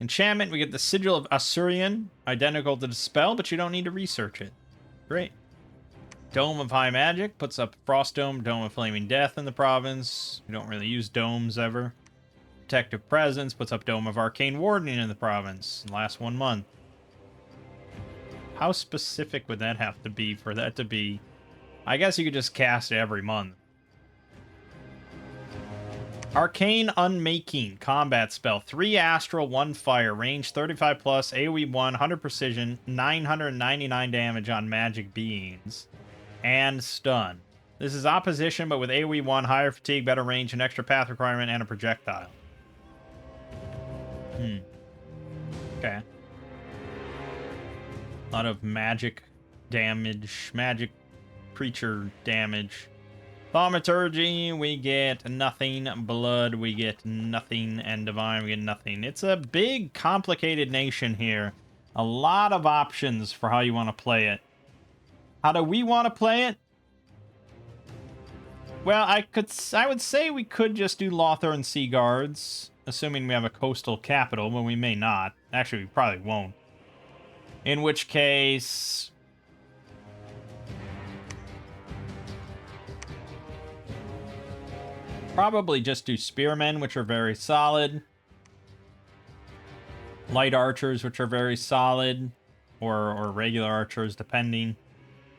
Enchantment, we get the Sigil of Asurian, identical to the spell, but you don't need to research it. Great. Dome of High Magic puts up Frost Dome, Dome of Flaming Death in the province. We don't really use domes ever. Protective Presence puts up Dome of Arcane Wardening in the province. Last 1 month. How specific would that have to be for that to be? I guess you could just cast it every month. Arcane Unmaking, combat spell. 3 astral, 1 fire, range 35+, AoE 1, 100 precision, 999 damage on magic beings, and stun. This is opposition, but with AoE 1, higher fatigue, better range, an extra path requirement, and a projectile. Okay. A lot of magic damage, magic creature damage. Thaumaturgy, we get nothing. Blood, we get nothing. And Divine, we get nothing. It's a big, complicated nation here. A lot of options for how you want to play it. How do we want to play it? Well, I would say we could just do Lothar and Sea Guards, assuming we have a coastal capital, but we may not. Actually, we probably won't. In which case... probably just do Spearmen, which are very solid. Light Archers, which are very solid. Or regular Archers, depending.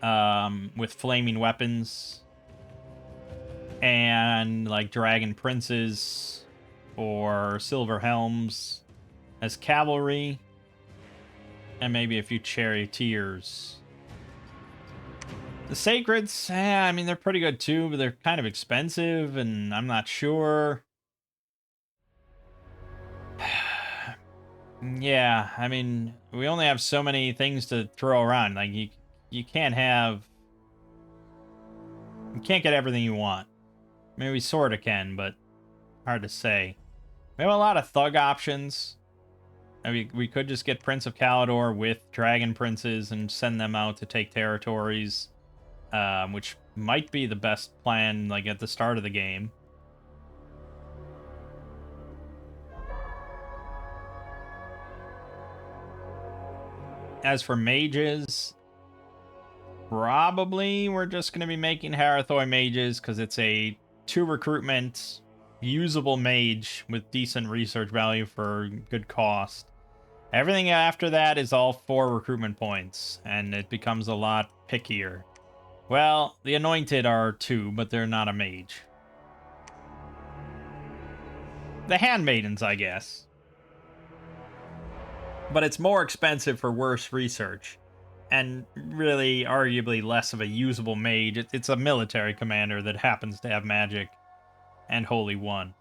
With Flaming Weapons. And, like, Dragon Princes. Or Silver Helms. As cavalry. And maybe a few Charioteers. The Sacreds, I mean, they're pretty good too, but they're kind of expensive, and I'm not sure. Yeah, I mean, we only have so many things to throw around. Like, you can't have... you can't get everything you want. Maybe we sort of can, but hard to say. We have a lot of thug options. I mean, we could just get Prince of Calidor with Dragon Princes and send them out to take territories. Which might be the best plan, like, at the start of the game. As for mages, probably we're just going to be making Harathoi mages, because it's a 2 recruitment, usable mage with decent research value for good cost. Everything after that is all 4 recruitment points, and it becomes a lot pickier. Well, the Anointed are 2, but they're not a mage. The Handmaidens, I guess. But it's more expensive for worse research. And really, arguably, less of a usable mage. It's a military commander that happens to have magic and Holy One.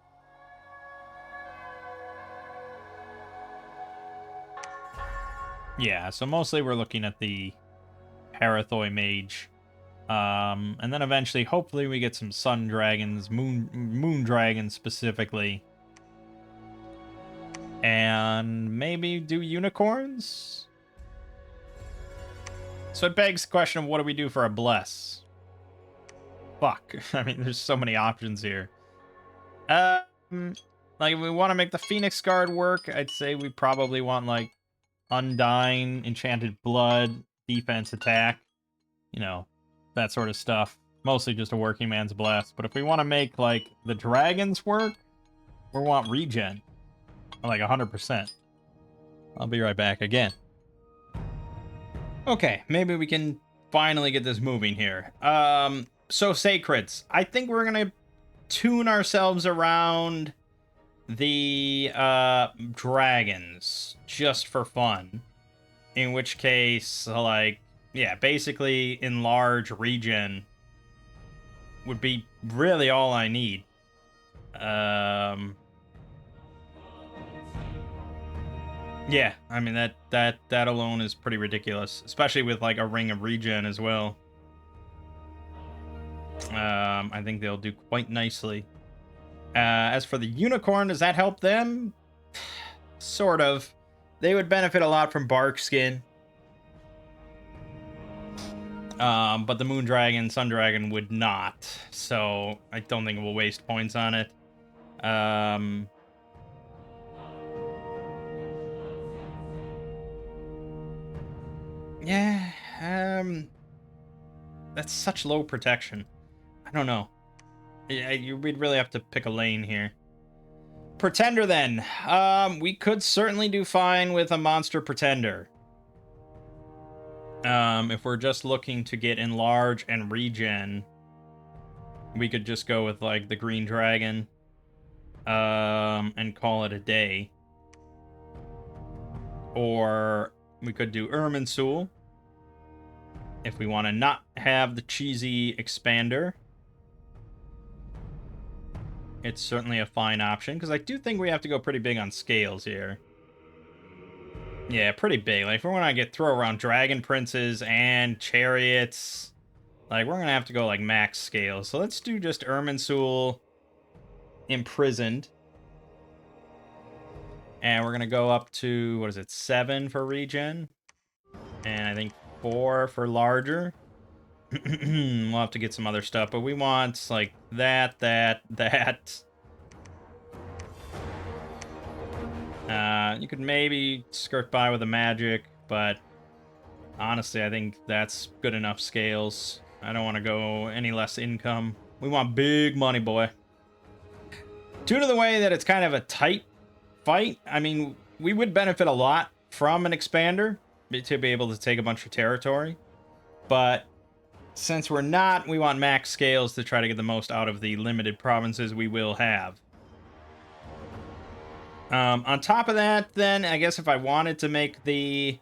Yeah, so mostly we're looking at the Harathoi mage. And then eventually, hopefully, we get some sun dragons, moon dragons specifically. And maybe do unicorns? So it begs the question of what do we do for a bless? Fuck. I mean, there's so many options here. Like, if we want to make the Phoenix Guard work, I'd say we probably want, like, Undying, Enchanted Blood, Defense, Attack. You know, that sort of stuff. Mostly just a working man's bless. But if we want to make, like, the dragons work, we want regen. Like, 100%. I'll be right back again. Okay, maybe we can finally get this moving here. So Sacreds. I think we're gonna tune ourselves around the, dragons. Just for fun. In which case, like... yeah, basically enlarge regen would be really all I need. Yeah, I mean that alone is pretty ridiculous, especially with like a ring of regen as well. I think they'll do quite nicely. As for the unicorn, does that help them? Sort of. They would benefit a lot from bark skin. But the Moon Dragon, Sun Dragon would not. So I don't think we'll waste points on it. Yeah, that's such low protection. I don't know. We'd really have to pick a lane here. Pretender, then. We could certainly do fine with a monster Pretender. If we're just looking to get enlarge and regen, we could just go with, like, the Green Dragon, and call it a day. Or we could do Irminsul, if we want to not have the cheesy expander. It's certainly a fine option, because I do think we have to go pretty big on scales here. Yeah, pretty big. Like, if we want to throw around dragon princes and chariots, like, we're gonna have to go like max scale. So let's do just Irminsul imprisoned. And we're gonna go up to, what is it, 7 for regen? And I think 4 for larger. We'll have to get some other stuff, but we want like that. You could maybe skirt by with a magic, but honestly, I think that's good enough scales. I don't want to go any less income. We want big money, boy. Due to the way that it's kind of a tight fight, I mean, we would benefit a lot from an expander to be able to take a bunch of territory. But since we're not, we want max scales to try to get the most out of the limited provinces we will have. On top of that, then, I guess if I wanted to make the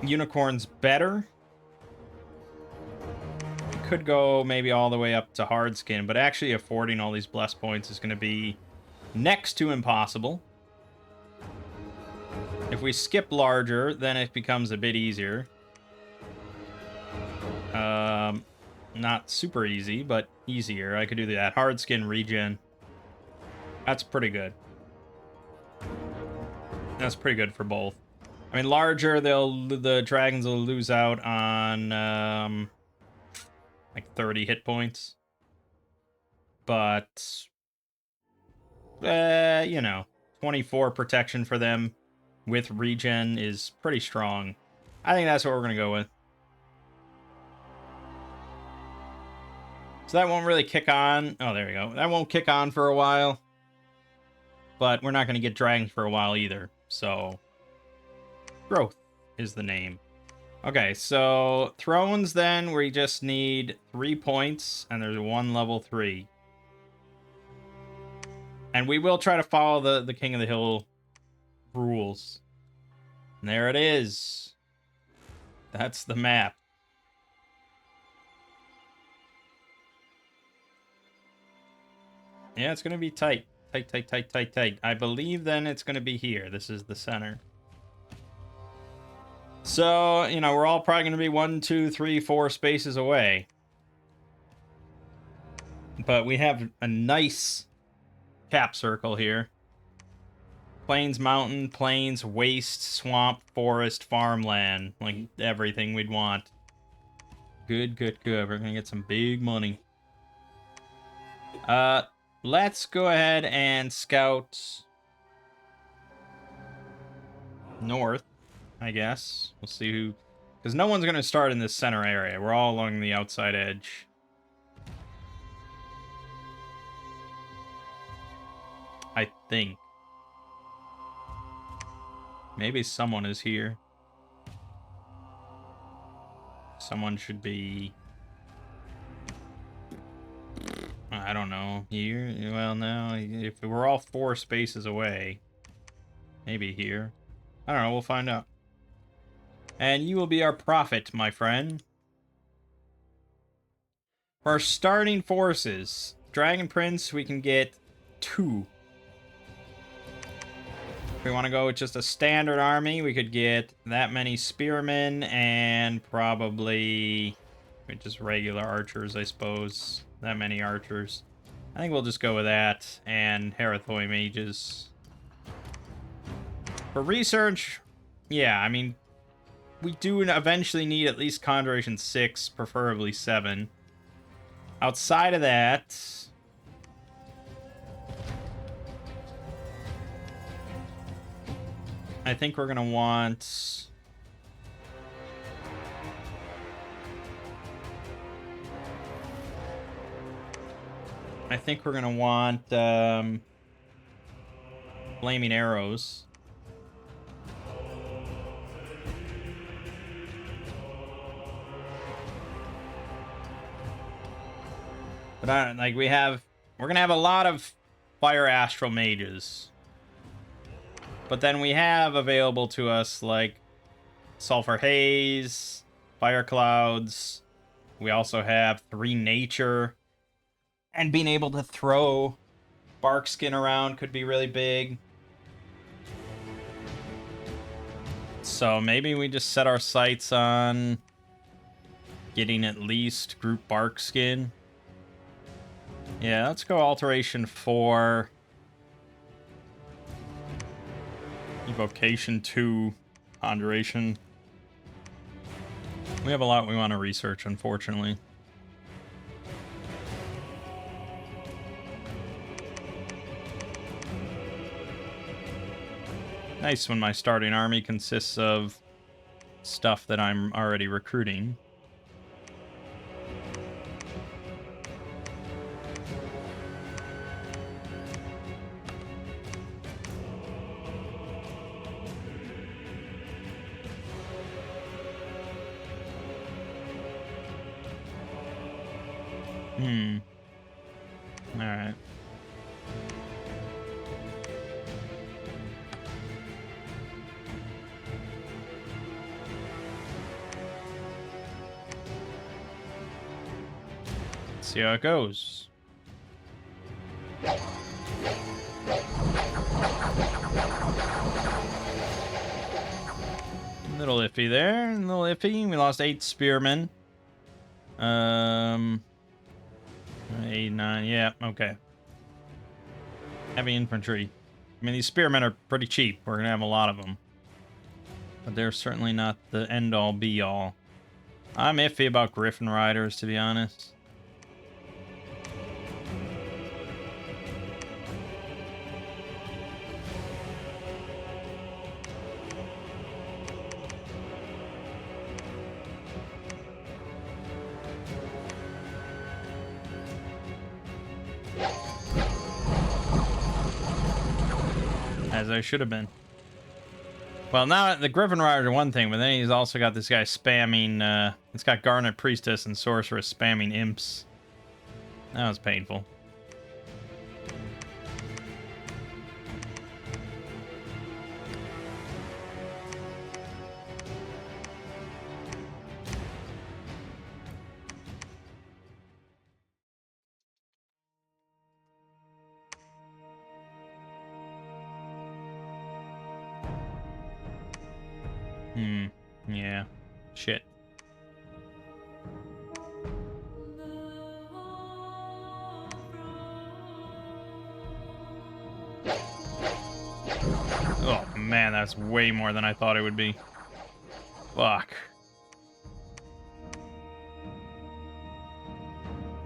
unicorns better, we could go maybe all the way up to hard skin, but actually affording all these bless points is going to be next to impossible. If we skip larger, then it becomes a bit easier. Not super easy, but easier. I could do that. Hard skin regen. That's pretty good. That's pretty good for both. I mean, larger, the dragons will lose out on like 30 hit points. But you know, 24 protection for them with regen is pretty strong. I think that's what we're gonna go with. So that won't really kick on. Oh, there we go. That won't kick on for a while. But we're not going to get dragons for a while either. So, growth is the name. Okay, so thrones then, we just need 3 points, and there's 1 level 3. And we will try to follow the King of the Hill rules. And there it is. That's the map. Yeah, it's going to be tight. Tight. I believe then it's going to be here. This is the center. So, you know, we're all probably going to be 1, 2, 3, 4 spaces away. But we have a nice cap circle here. Plains, mountain, plains, waste, swamp, forest, farmland. Like, everything we'd want. Good. We're going to get some big money. Let's go ahead and scout north, I guess. We'll see who... Because no one's going to start in this center area. We're all along the outside edge. I think. Maybe someone is here. Someone should be... I don't know. Here? Well, no. If we're all 4 spaces away, maybe here. I don't know. We'll find out. And you will be our prophet, my friend. For our starting forces, Dragon Prince, we can get 2. If we want to go with just a standard army, we could get that many spearmen and probably just regular archers, I suppose. That many archers. I think we'll just go with that and Herathoi mages. For research, yeah, I mean, we do eventually need at least Conjuration 6, preferably 7. Outside of that, I think we're going to want... Flaming Arrows. But like we're gonna have a lot of Fire Astral Mages. But then we have available to us like Sulfur Haze, Fire Clouds. We also have 3 Nature. And being able to throw bark skin around could be really big. So maybe we just set our sights on getting at least group bark skin. Yeah, let's go alteration 4. Evocation 2. Ponderation. We have a lot we want to research, unfortunately. Nice when my starting army consists of stuff that I'm already recruiting. Alright. See how it goes. Little iffy there, a little iffy. We lost 8 spearmen. 8, 9, yeah, okay. Heavy infantry. I mean, these spearmen are pretty cheap. We're gonna have a lot of them. But they're certainly not the end-all, be-all. I'm iffy about Griffin Riders, to be honest. As I should have been. Well, now the Griffin Riders are one thing, but then he's also got this guy spamming, it's got Garnet Priestess and Sorceress spamming imps. That was painful. Yeah. Shit. Oh, man, that's way more than I thought it would be. Fuck.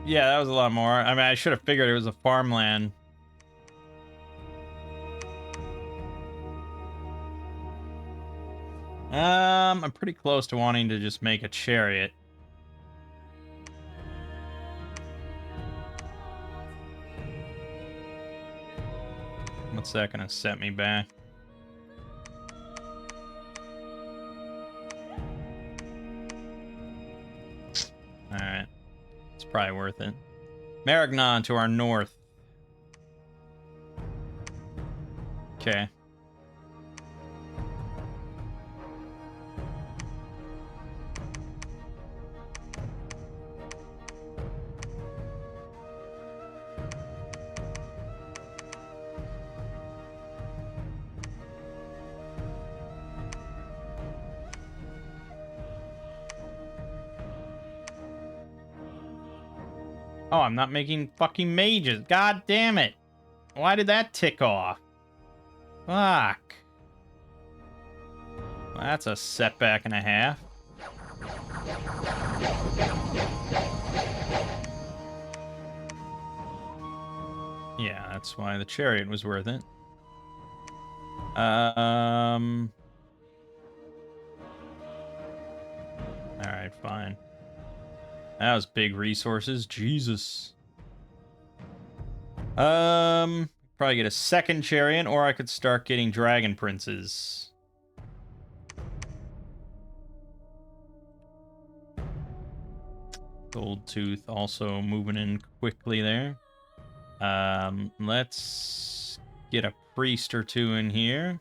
Yeah, that was a lot more. I mean, I should have figured it was a farmland. I'm pretty close to wanting to just make a chariot. What's that gonna set me back? Alright. It's probably worth it. Marignan to our north. Okay. Oh, I'm not making fucking mages. God damn it. Why did that tick off? Fuck. Well, that's a setback and a half. Yeah, that's why the chariot was worth it. Alright, fine. That was big resources. Jesus. Probably get a second chariot, or I could start getting dragon princes. Gold Tooth also moving in quickly there. Let's get a priest or two in here.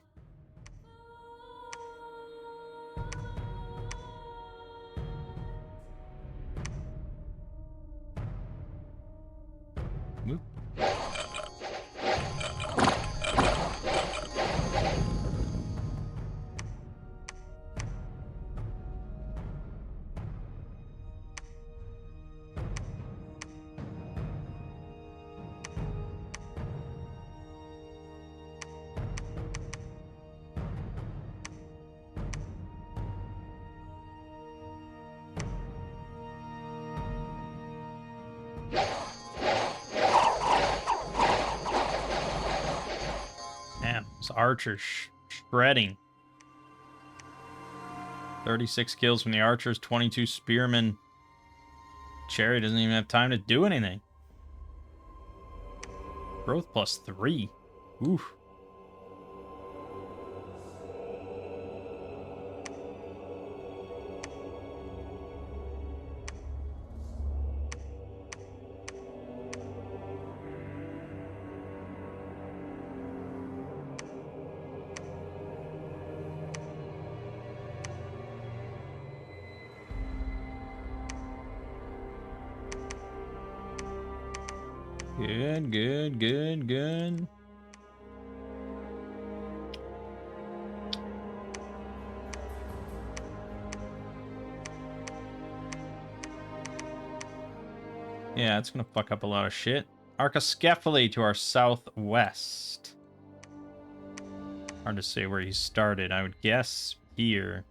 Whoop. archers shredding. 36 kills from the archers, 22 spearmen. Cherry doesn't even have time to do anything. Growth +3. Oof. Good, good, good, good. Yeah, it's gonna fuck up a lot of shit. Archiskephali to our southwest. Hard to say where he started. I would guess here.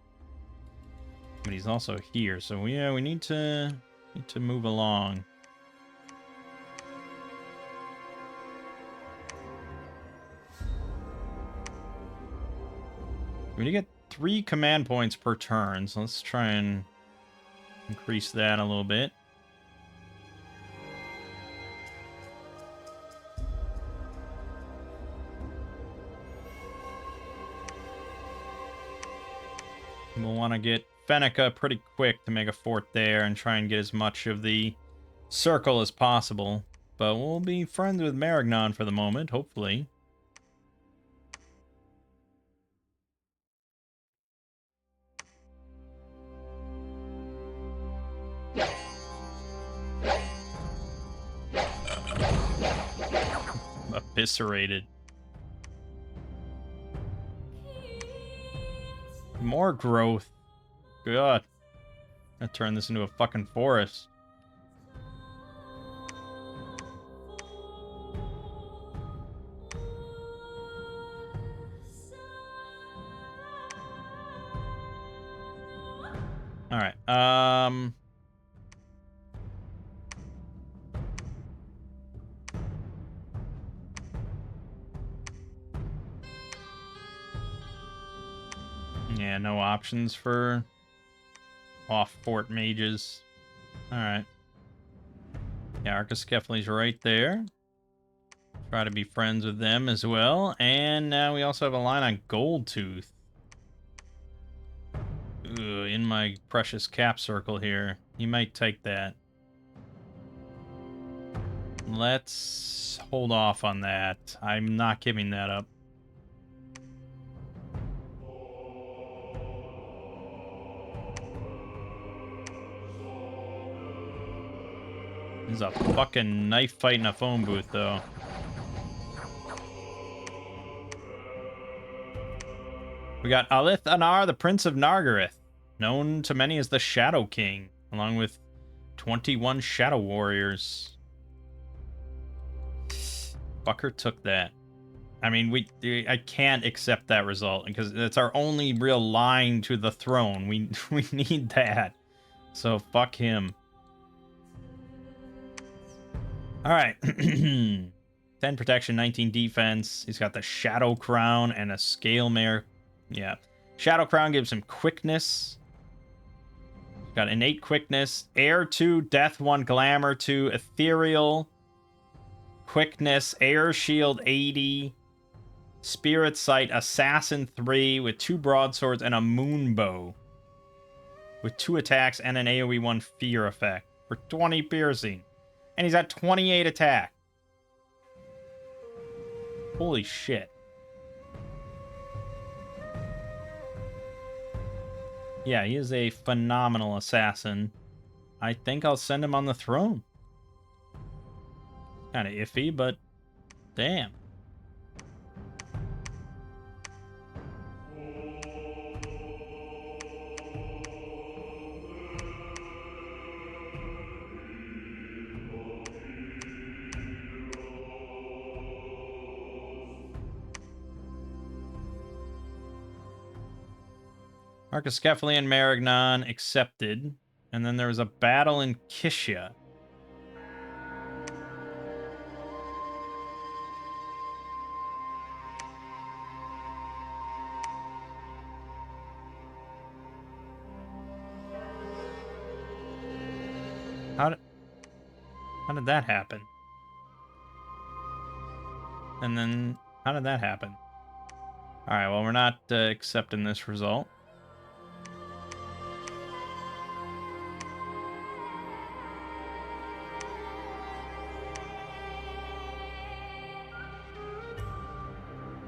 But he's also here, so yeah, we need to move along. We get 3 command points per turn, so let's try and increase that a little bit. We'll want to get Fennica pretty quick to make a fort there and try and get as much of the circle as possible. But we'll be friends with Marignan for the moment, hopefully. Eviscerated. More growth. God. I'm gonna turn this into a fucking forest. Alright, yeah, no options for off-fort mages. Alright. Yeah, Archiskephali's right there. Try to be friends with them as well. And now we also have a line on Goldtooth. Ugh, in my precious cap circle here. He might take that. Let's hold off on that. I'm not giving that up. There's a fucking knife fight in a phone booth, though. We got Alith Anar, the Prince of Nargarath, known to many as the Shadow King, along with 21 Shadow Warriors. Fucker took that. I mean, I can't accept that result because it's our only real line to the throne. We need that. So fuck him. All right. 10 protection, 19 defense. He's got the Shadow Crown and a Scale Mare. Yeah. Shadow Crown gives him quickness. Got innate quickness. Air 2, Death 1, Glamour 2, Ethereal. Quickness, Air Shield 80. Spirit Sight, Assassin 3 with 2 broadswords and a moon bow. With 2 attacks and an AoE 1 fear effect. For 20 piercing. And he's at 28 attack. Holy shit. Yeah, he is a phenomenal assassin. I think I'll send him on the throne. Kind of iffy, but damn. Archiskephali and Marignan accepted. And then there was a battle in Kishia. How did that happen? And then, how did that happen? Alright, well, we're not accepting this result.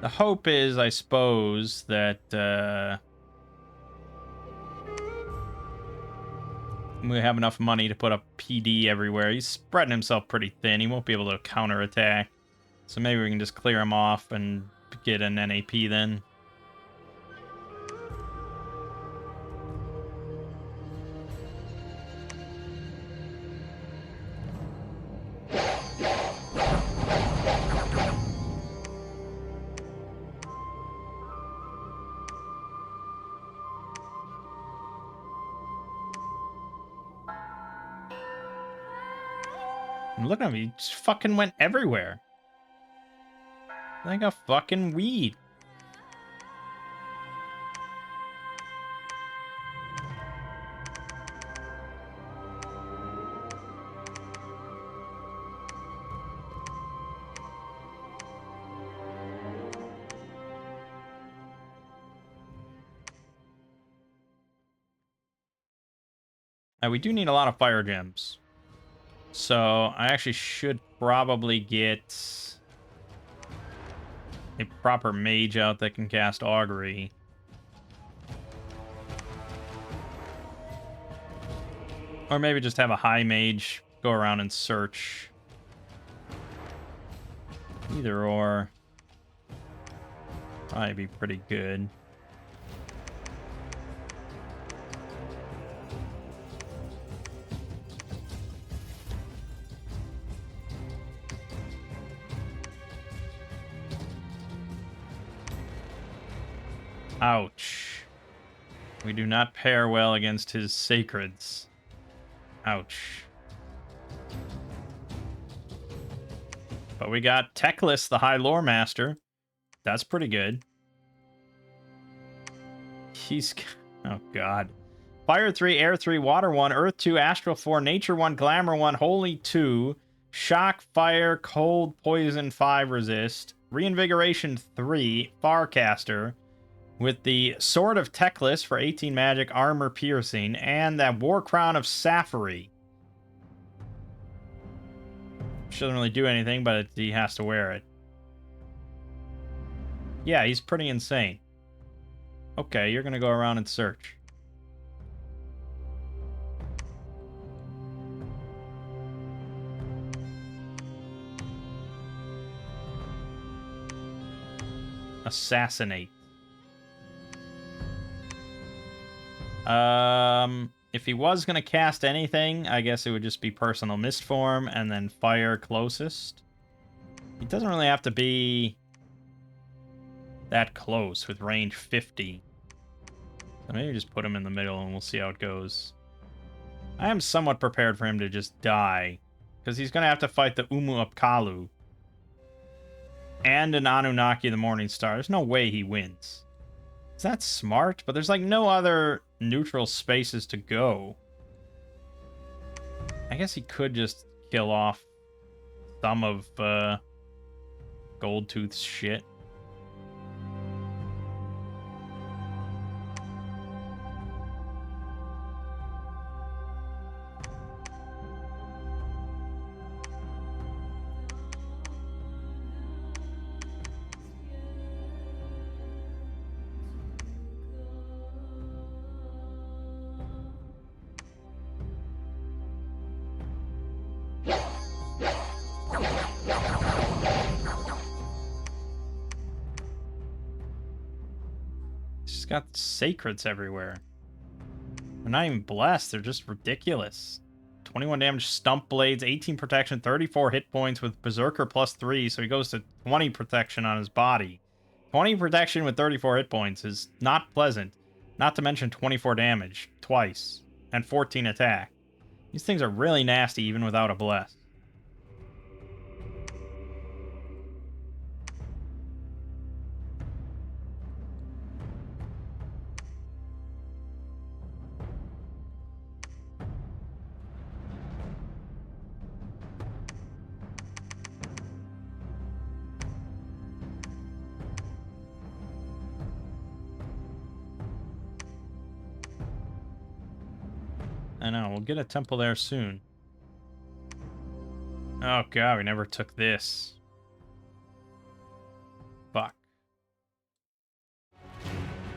The hope is, I suppose, that we have enough money to put a PD everywhere. He's spreading himself pretty thin. He won't be able to counterattack. So maybe we can just clear him off and get an NAP then. And look at him, he just fucking went everywhere. Like a fucking weed. We do need a lot of fire gems. So I actually should probably get a proper mage out that can cast augury. Or maybe just have a high mage go around and search. Either or. Probably be pretty good. Ouch. We do not pair well against his sacreds. Ouch. But we got Teclis, the High Lore Master. That's pretty good. He's... Oh, God. Fire 3, Air 3, Water 1, Earth 2, Astral 4, Nature 1, Glamour 1, Holy 2, Shock, Fire, Cold, Poison 5 resist, Reinvigoration 3, Farcaster, with the Sword of Teclis for 18 magic, armor piercing, and that War Crown of Sapphire. Which doesn't really do anything, but he has to wear it. Yeah, he's pretty insane. Okay, you're gonna go around and search. Assassinate. If he was gonna cast anything, I guess it would just be Personal Mistform and then Fire closest. He doesn't really have to be that close with range 50. So maybe just put him in the middle and we'll see how it goes. I am somewhat prepared for him to just die, because he's gonna have to fight the Umu Apkalu and an Anunnaki the Morning Star. There's no way he wins. Is that smart? But there's like no other neutral spaces to go. I guess he could just kill off some of Goldtooth's shit. She's got sacreds everywhere. They're not even blessed. They're just ridiculous. 21 damage, stump blades, 18 protection, 34 hit points with Berserker +3, so he goes to 20 protection on his body. 20 protection with 34 hit points is not pleasant. Not to mention 24 damage, twice, and 14 attack. These things are really nasty even without a bless. I know, we'll get a temple there soon. Oh god, we never took this. Fuck.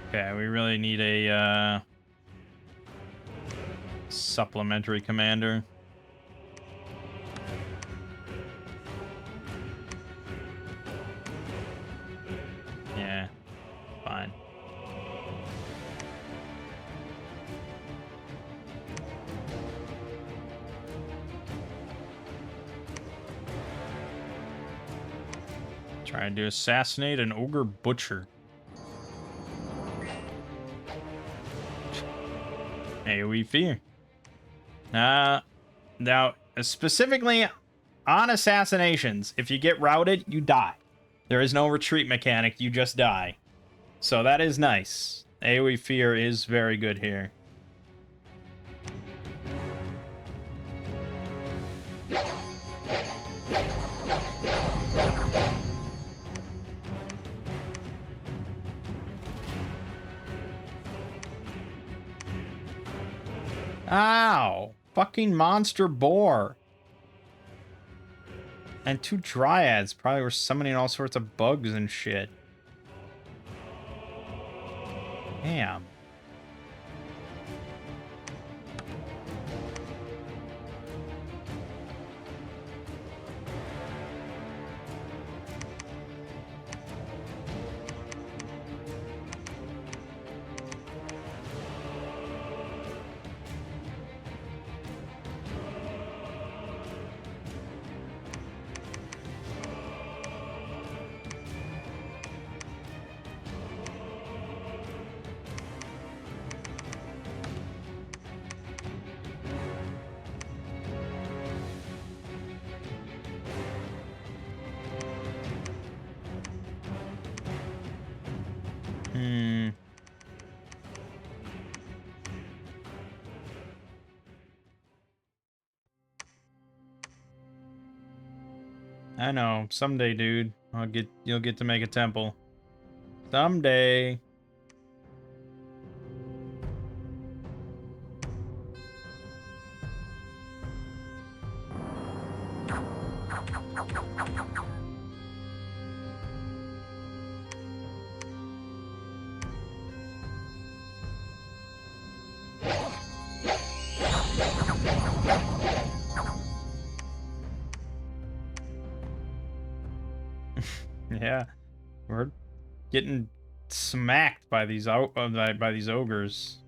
Okay, we really need a supplementary commander. Yeah, fine. Trying to assassinate an ogre butcher. AoE fear. Now, specifically on assassinations, if you get routed, you die. There is no retreat mechanic, you just die. So that is nice. AoE fear is very good here. Ow! Fucking monster boar. And 2 dryads probably were summoning all sorts of bugs and shit. Damn. I know. Someday, dude. You'll get to make a temple. Someday. Yeah. We're getting smacked by these by these ogres.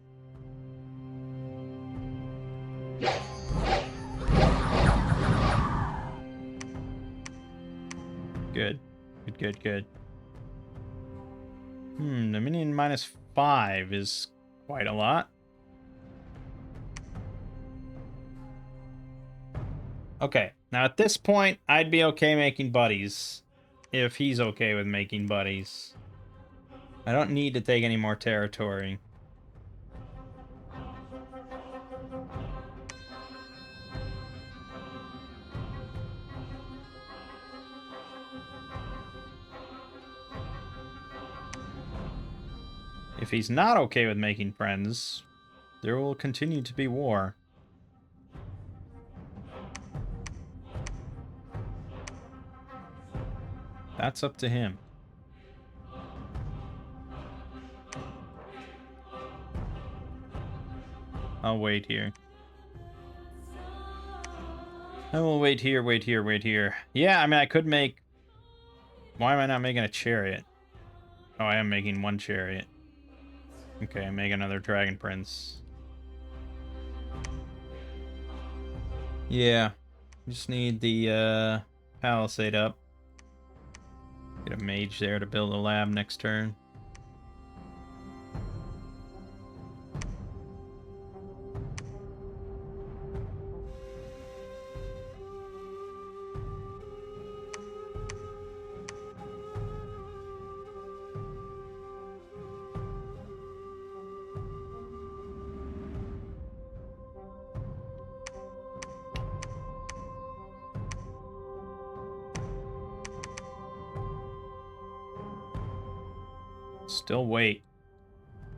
Good. Good. The minion -5 is quite a lot. Okay, now at this point, I'd be okay making buddies. If he's okay with making buddies. I don't need to take any more territory. If he's not okay with making friends, there will continue to be war. That's up to him. I'll wait here. I will wait here. Yeah, I mean, I could make... Why am I not making a chariot? Oh, I am making 1 chariot. Okay, make another dragon prince. Yeah. Just need the palisade up. Get a mage there to build a lab next turn. Still wait.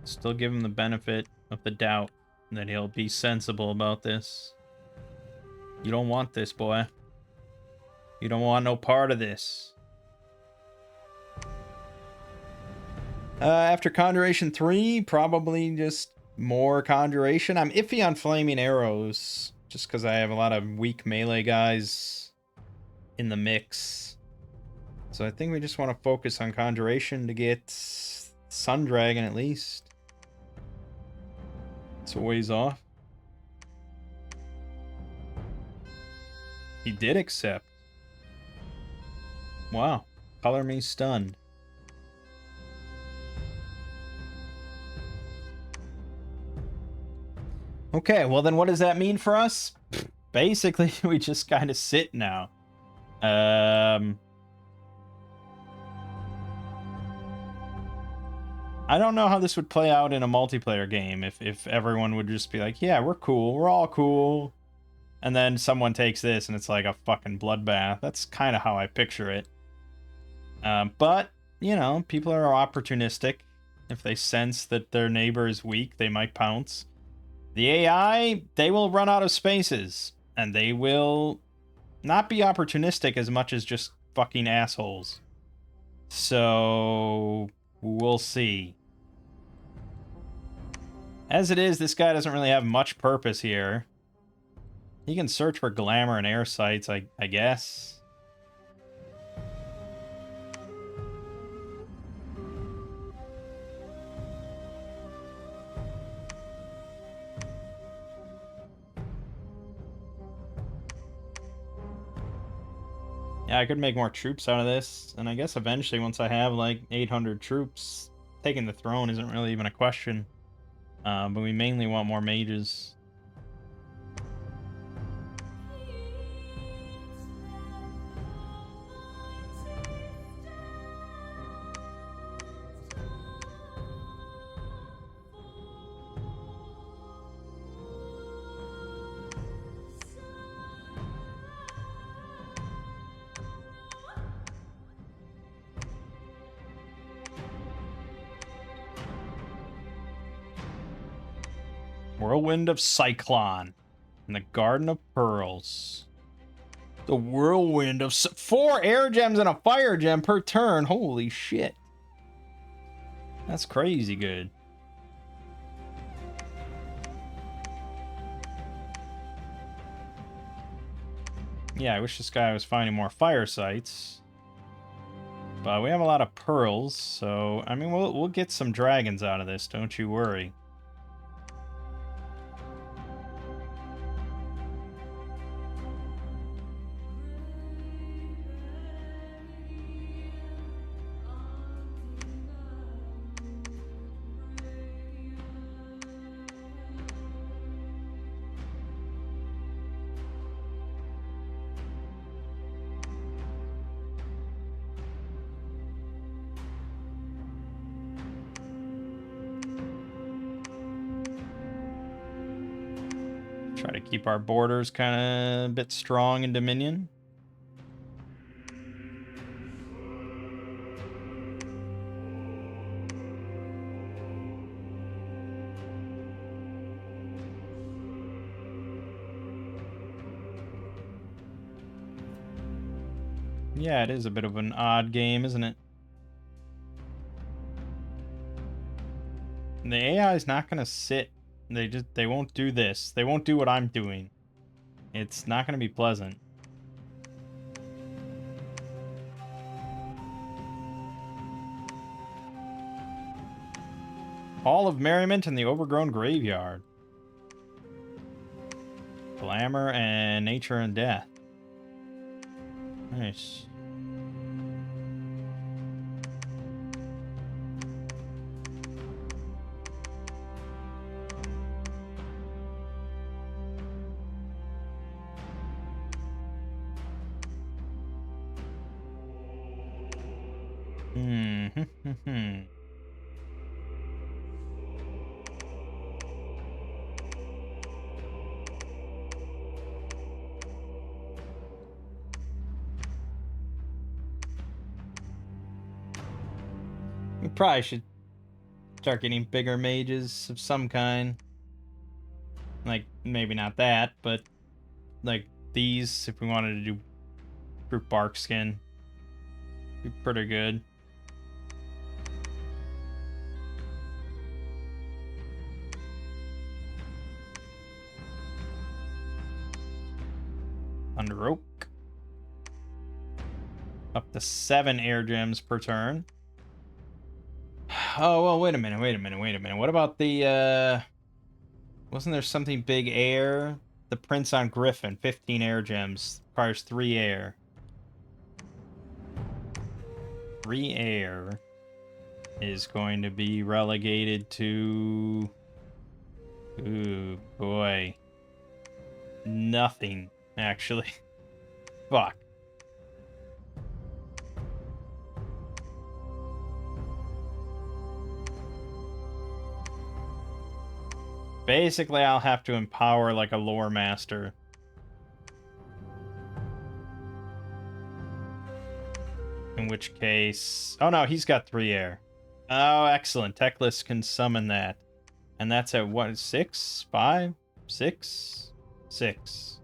Still give him the benefit of the doubt. And then he'll be sensible about this. You don't want this, boy. You don't want no part of this. After Conjuration 3, probably just more Conjuration. I'm iffy on Flaming Arrows, just because I have a lot of weak melee guys in the mix. So I think we just want to focus on Conjuration to get Sun Dragon at least. It's a ways off. He did accept. Wow. Color me stunned. Okay, well then what does that mean for us? Basically, we just kind of sit now. I don't know how this would play out in a multiplayer game if everyone would just be like, yeah, we're cool, we're all cool. And then someone takes this and it's like a fucking bloodbath. That's kind of how I picture it. But, you know, people are opportunistic. If they sense that their neighbor is weak, they might pounce. The AI, they will run out of spaces. And they will not be opportunistic as much as just fucking assholes. So, we'll see. As it is, this guy doesn't really have much purpose here. He can search for glamour and air sites, I guess. Yeah, I could make more troops out of this, and I guess eventually, once I have like 800 troops, taking the throne isn't really even a question. But we mainly want more mages. Whirlwind of Cyclone in the Garden of Pearls. The Whirlwind of... 4 air gems and a fire gem per turn. Holy shit. That's crazy good. Yeah, I wish this guy was finding more fire sites. But we have a lot of pearls, so... I mean, we'll get some dragons out of this, don't you worry. Try to keep our borders kind of a bit strong in Dominion. Yeah, it is a bit of an odd game, isn't it? And the AI is not going to sit. They won't do this. They won't do what I'm doing. It's not going to be pleasant. Hall of Merriment and the Overgrown Graveyard. Glamour and Nature and Death. Nice. We probably should start getting bigger mages of some kind. Like, maybe not that, but like these, if we wanted to do group bark skin, be pretty good. Thunder Oak. Up to 7 air gems per turn. Oh, well, wait a minute. What about the, wasn't there something big air? The Prince on Griffin, 15 air gems. Requires 3 air. 3 air is going to be relegated to... Ooh, boy. Nothing, actually. Fuck. Basically, I'll have to empower like a lore master. In which case... Oh no, he's got 3 air. Oh, excellent. Techless can summon that. And that's at what, 6? 5? 6? 6.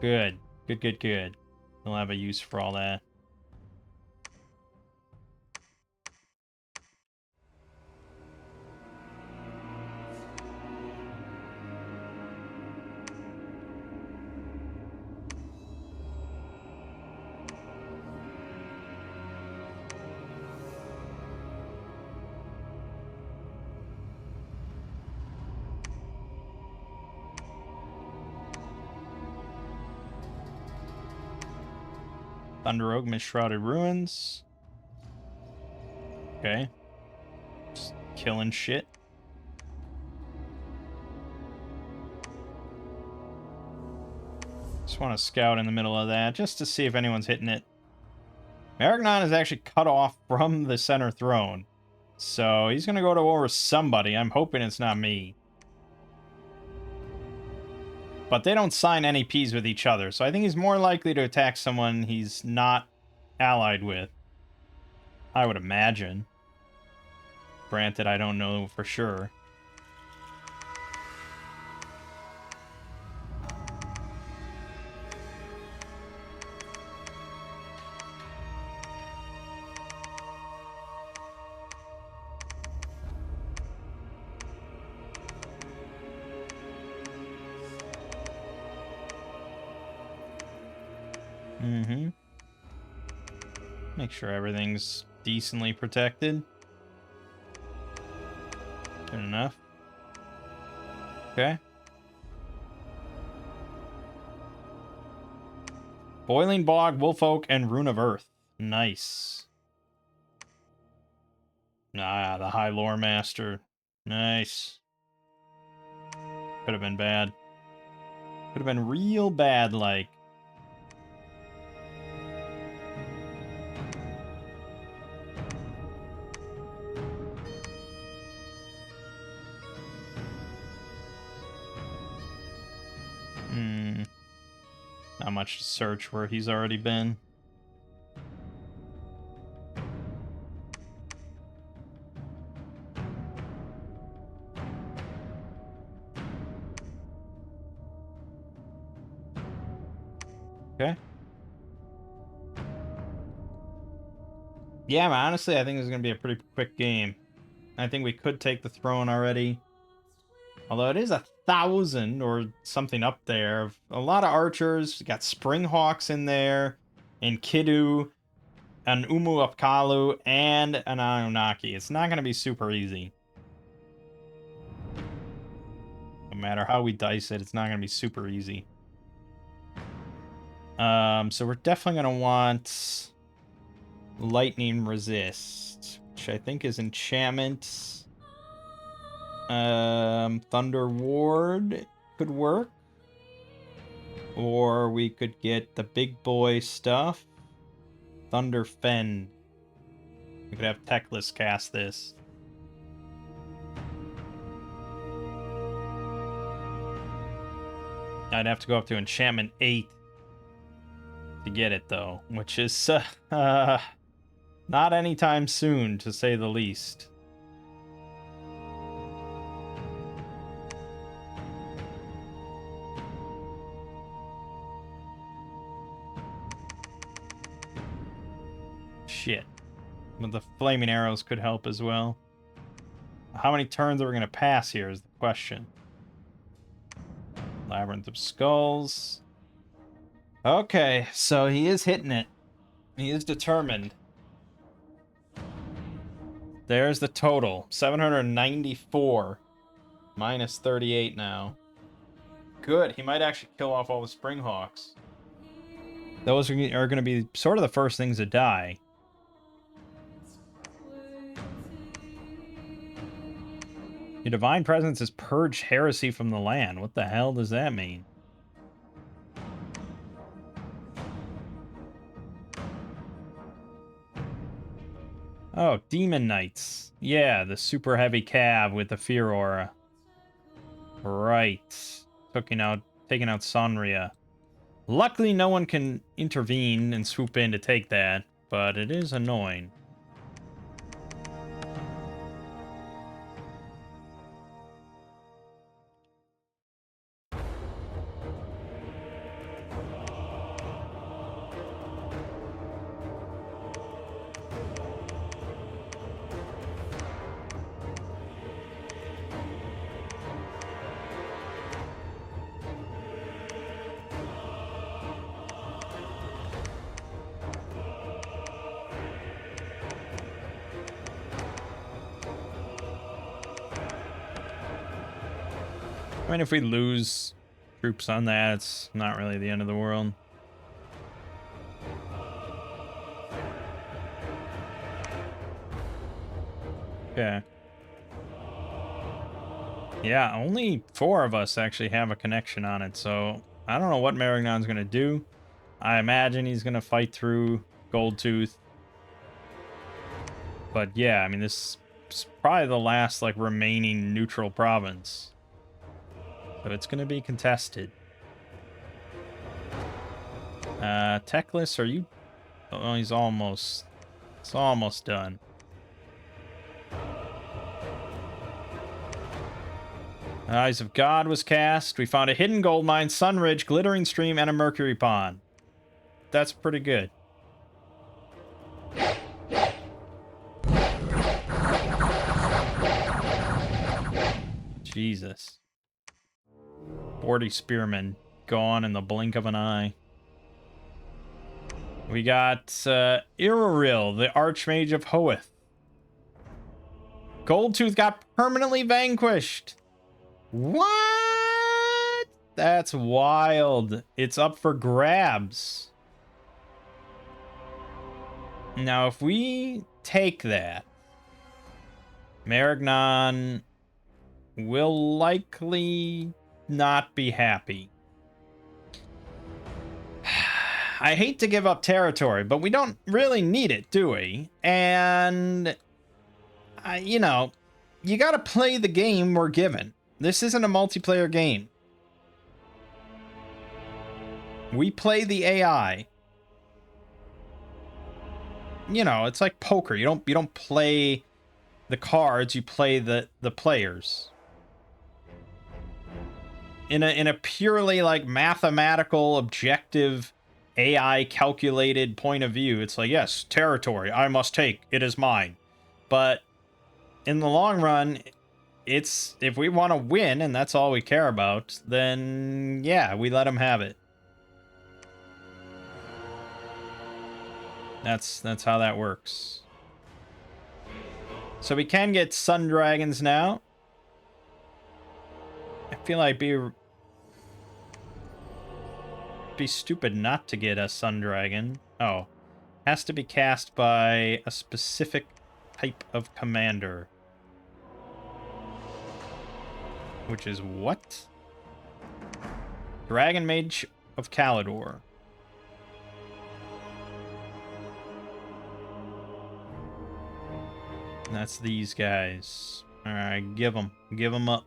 Good. Good. He'll have a use for all that. Thunder Oak, Mist-Shrouded Ruins. Okay. Just killing shit. Just want to scout in the middle of that, just to see if anyone's hitting it. Maragnon is actually cut off from the center throne. So he's going to go to war with somebody. I'm hoping it's not me. But they don't sign NEPs with each other, so I think he's more likely to attack someone he's not allied with. I would imagine. Granted, I don't know for sure. Mm-hmm. Make sure everything's decently protected. Good enough. Okay. Boiling Bog, Wolf Oak, and Rune of Earth. Nice. Ah, the High Lore Master. Nice. Could have been bad. Could have been real bad, like. Not much to search where he's already been. Okay. Yeah, man, honestly, I think this is going to be a pretty quick game. I think we could take the throne already. Although it is 1,000 or something up there. A lot of archers. We got Springhawks in there. And Kiddu. An Umu Apkalu. And an Anunnaki. It's not going to be super easy. No matter how we dice it, it's not going to be super easy. So we're definitely going to want Lightning Resist, which I think is enchantment. Thunder Ward could work. Or we could get the big boy stuff. Thunder Fend. We could have Techless cast this. I'd have to go up to enchantment 8 to get it, though, which is not anytime soon, to say the least. Shit. But the flaming arrows could help as well. How many turns are we going to pass here is the question. Labyrinth of Skulls. Okay, so he is hitting it. He is determined. There's the total. 794. Minus 38 now. Good. He might actually kill off all the Springhawks. Those are going to be sort of the first things to die. Your divine presence has purged heresy from the land. What the hell does that mean? Oh, Demon Knights. Yeah, the super heavy cav with the fear aura. Right. Taking out Sanria. Luckily, no one can intervene and swoop in to take that, but it is annoying. I mean, if we lose troops on that, it's not really the end of the world. Okay. Yeah, only 4 of us actually have a connection on it, so I don't know what Maragnon's going to do. I imagine he's going to fight through Goldtooth. But yeah, I mean, this is probably the last, like, remaining neutral province. So it's going to be contested. Teclis, are you... Oh, he's almost... It's almost done. Eyes of God was cast. We found a hidden gold mine, Sunridge, glittering stream, and a mercury pond. That's pretty good. Jesus. 40 spearmen gone in the blink of an eye. We got Iroril, the Archmage of Hoeth. Goldtooth got permanently vanquished. What? That's wild. It's up for grabs. Now, if we take that, Maragnon will likely not be happy. I hate to give up territory, but we don't really need it, do we? And, you know, you gotta play the game we're given. This isn't a multiplayer game. We play the AI. You know, it's like poker. You don't play the cards, you play the players. In a purely like mathematical, objective, AI calculated point of view, it's like, yes, territory, I must take, it is mine. But in the long run, it's if we want to win and that's all we care about, then yeah, we let them have it. That's how that works. So we can get sun dragons now. I feel like be stupid not to get a sun dragon. Oh, has to be cast by a specific type of commander. Which is what? Dragon Mage of Kalidor. That's these guys. Alright, give them up.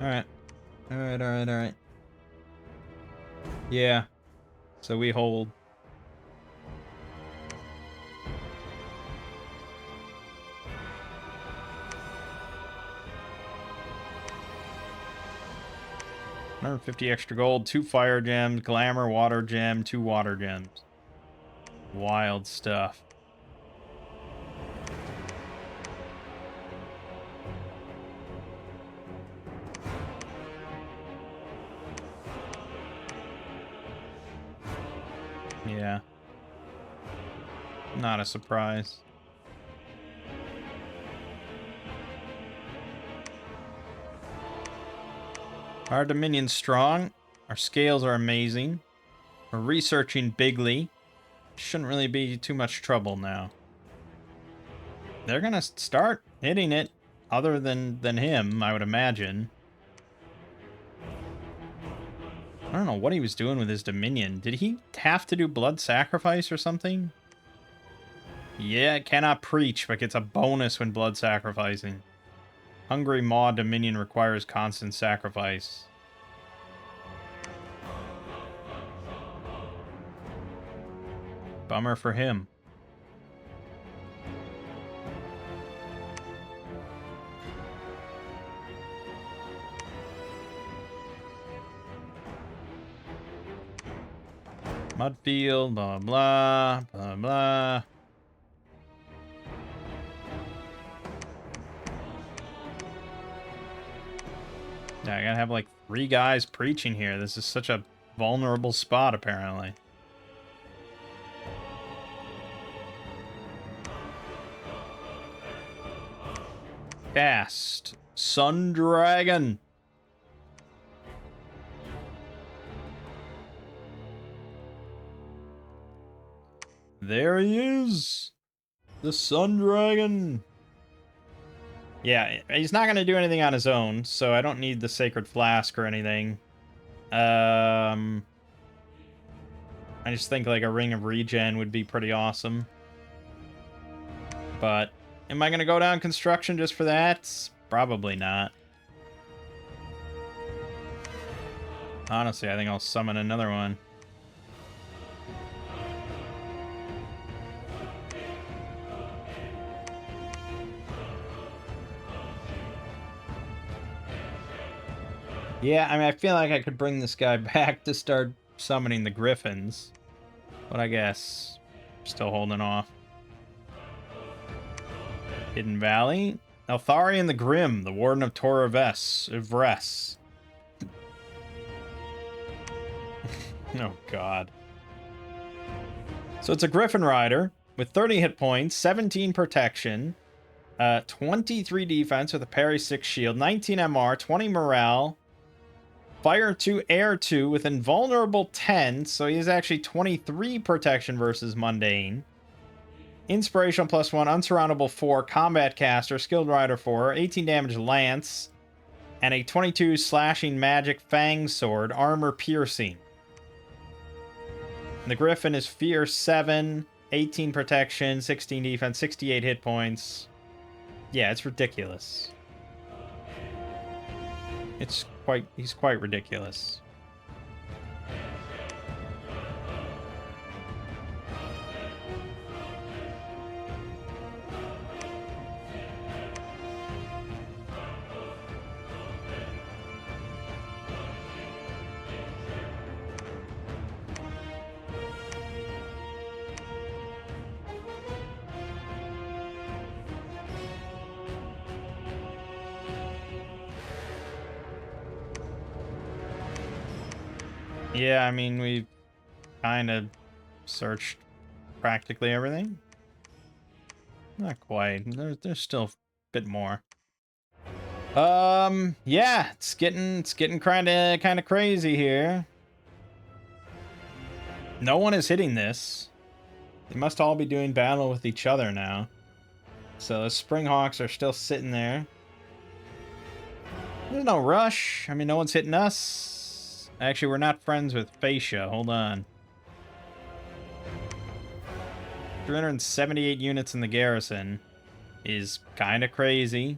Alright. Yeah. So we hold. 150 extra gold, 2 fire gems, glamour, water gem, 2 water gems. Wild stuff. Yeah. Not a surprise. Our Dominion's strong. Our scales are amazing. We're researching bigly. Shouldn't really be too much trouble now. They're gonna start hitting it, other than him, I would imagine. I don't know what he was doing with his Dominion. Did he have to do blood sacrifice or something? Yeah, cannot preach, but gets a bonus when blood sacrificing. Hungry Maw Dominion requires constant sacrifice. Bummer for him. Mudfield, blah, blah, blah, blah. Yeah, I gotta have like 3 guys preaching here. This is such a vulnerable spot, apparently. Cast. Sun Dragon. There he is. The Sun Dragon. Yeah, he's not going to do anything on his own, so I don't need the Sacred Flask or anything. I just think like a Ring of Regen would be pretty awesome. But am I going to go down construction just for that? Probably not. Honestly, I think I'll summon another one. Yeah, I mean, I feel like I could bring this guy back to start summoning the Griffins. But I guess still holding off. Hidden Valley. Eltharion the Grim, the Warden of Tora Vres. Oh, God. So it's a Griffin Rider with 30 hit points, 17 protection, 23 defense with a parry 6 shield, 19 MR, 20 morale, Fire 2, Air 2 with Invulnerable 10, so he has actually 23 protection versus Mundane. Inspirational +1, Unsurroundable 4, Combat Caster, Skilled Rider 4, 18 damage Lance, and a 22 slashing magic Fang Sword, Armor Piercing. The Griffin is Fear 7, 18 protection, 16 defense, 68 hit points. Yeah, it's ridiculous. He's quite ridiculous. Yeah, I mean, we've kind of searched practically everything. Not quite. There's still a bit more. Yeah, it's getting kind of crazy here. No one is hitting this. They must all be doing battle with each other now. So the Springhawks are still sitting there. There's no rush. I mean, no one's hitting us. Actually, we're not friends with Fascia. Hold on. 378 units in the garrison is kind of crazy.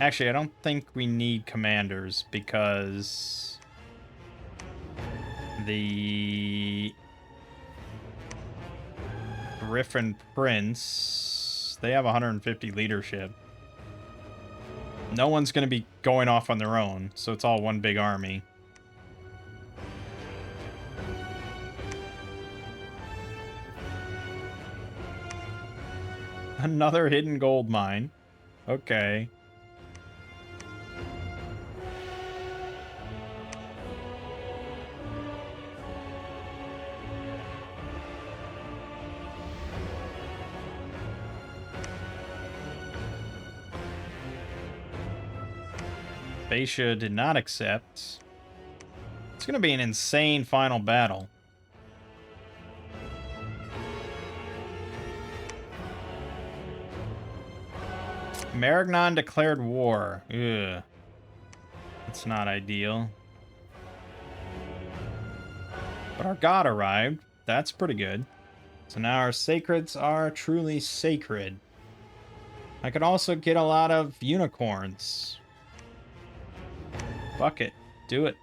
Actually, I don't think we need commanders because the Griffin Prince, they have 150 leadership. No one's going to be going off on their own, so it's all one big army. Another hidden gold mine. Okay. Baisha did not accept. It's going to be an insane final battle. Maragnon declared war. Ugh. That's not ideal. But our god arrived. That's pretty good. So now our sacreds are truly sacred. I could also get a lot of unicorns. Fuck it. Do it.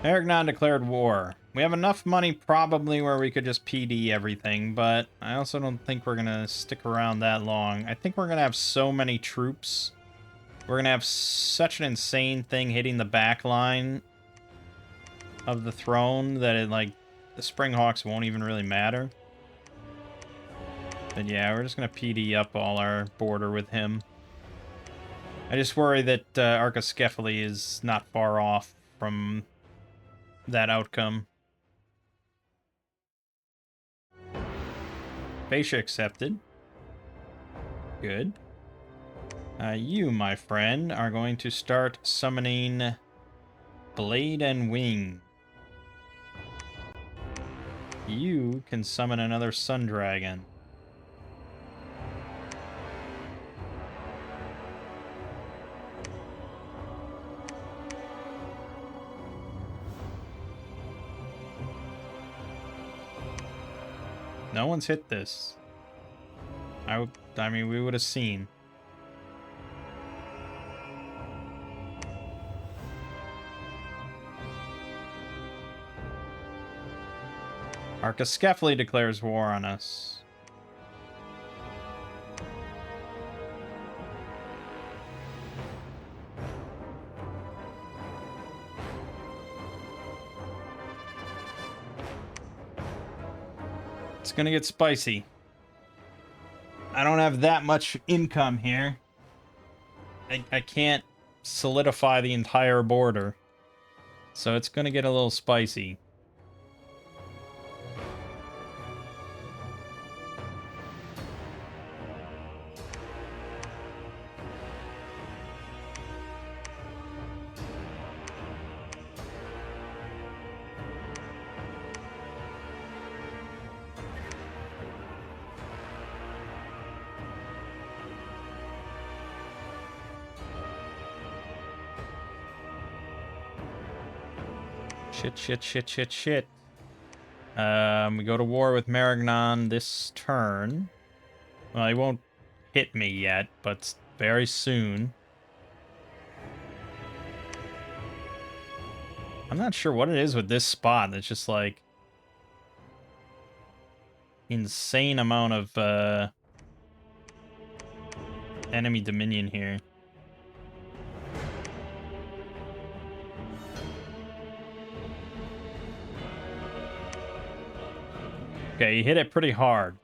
Maragnon declared war. We have enough money probably where we could just PD everything, but I also don't think we're going to stick around that long. I think we're going to have so many troops. We're going to have such an insane thing hitting the back line of the throne that it, like, the Springhawks won't even really matter. But yeah, we're just going to PD up all our border with him. I just worry that Archiskephali is not far off from that outcome. Baisha accepted. Good. You, my friend, are going to start summoning Blade and Wing. You can summon another Sun Dragon. No one's hit this. I mean, we would have seen. Archiskephali declares war on us. It's gonna get spicy. I don't have that much income here. I can't solidify the entire border. So it's gonna get a little spicy. Shit. We go to war with Maragnon this turn. Well, he won't hit me yet, but very soon. I'm not sure what it is with this spot. It's just like insane amount of enemy dominion here. Okay, he hit it pretty hard.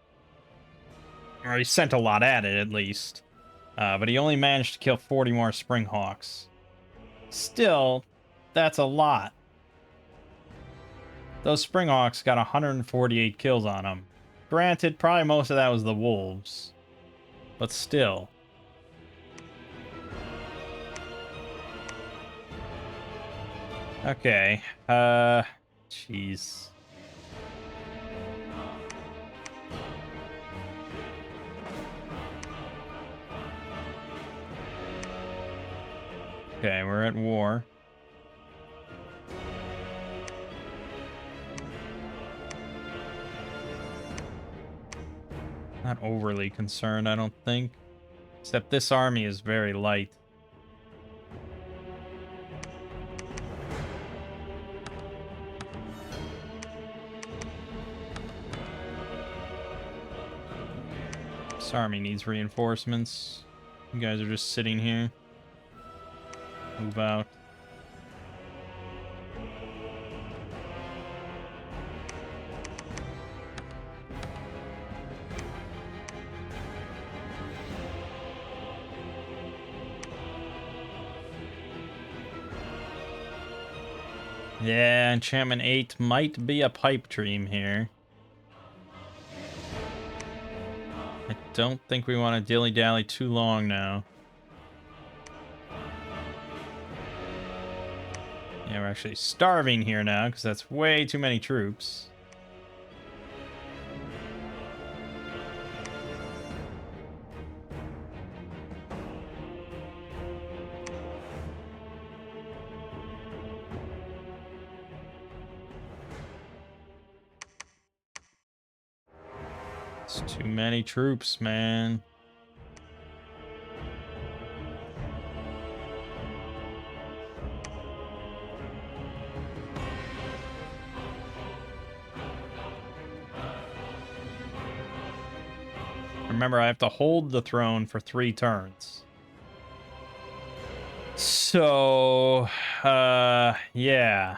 Or he sent a lot at it, at least. But he only managed to kill 40 more Springhawks. Still, that's a lot. Those Springhawks got 148 kills on them. Granted, probably most of that was the wolves. But still. Okay. Jeez. Okay, we're at war. Not overly concerned, I don't think. Except this army is very light. This army needs reinforcements. You guys are just sitting here. Move out. Yeah, enchantment 8 might be a pipe dream here. I don't think we want to dilly-dally too long now. Yeah, we're actually starving here now, because that's way too many troops. It's too many troops, man. Remember, I have to hold the throne for 3 turns. So, yeah.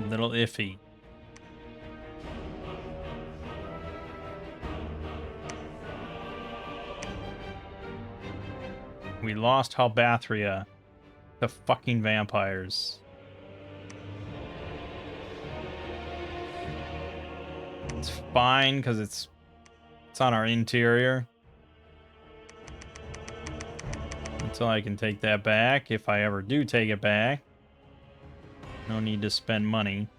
Little iffy. We lost Halbathria to fucking vampires. It's fine because it's on our interior. Until I can take that back, if I ever do take it back. No need to spend money.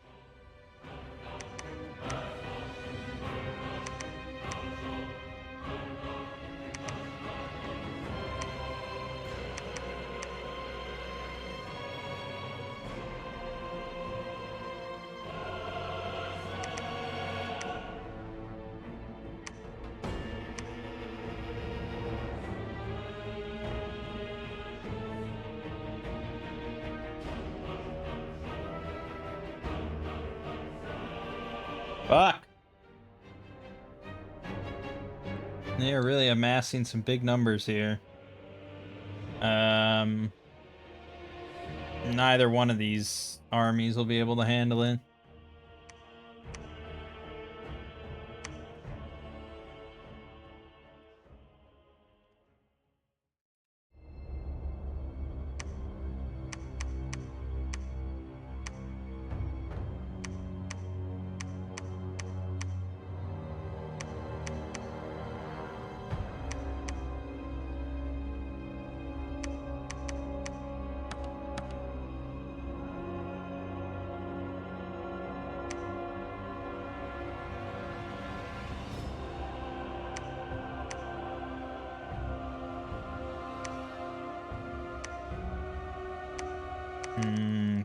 Fuck! They are really amassing some big numbers here. Neither one of these armies will be able to handle it.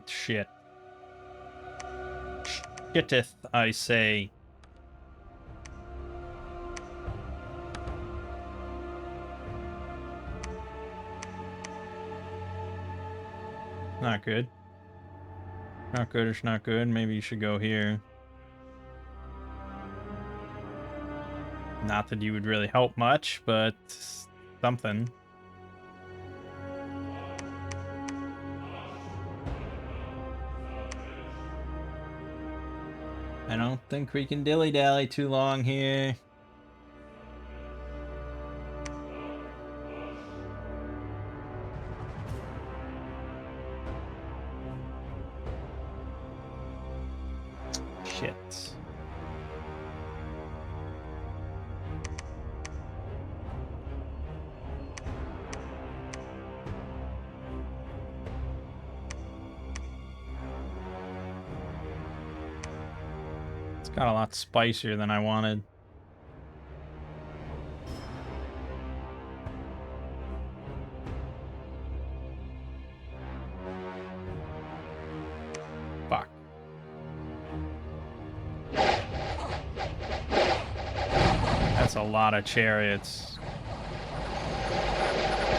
Shit. Shitteth, I say. Not good. Not good, it's not good. Maybe you should go here. Not that you would really help much, but something. I don't think we can dilly-dally too long here. Shit. Got a lot spicier than I wanted. Fuck. That's a lot of chariots.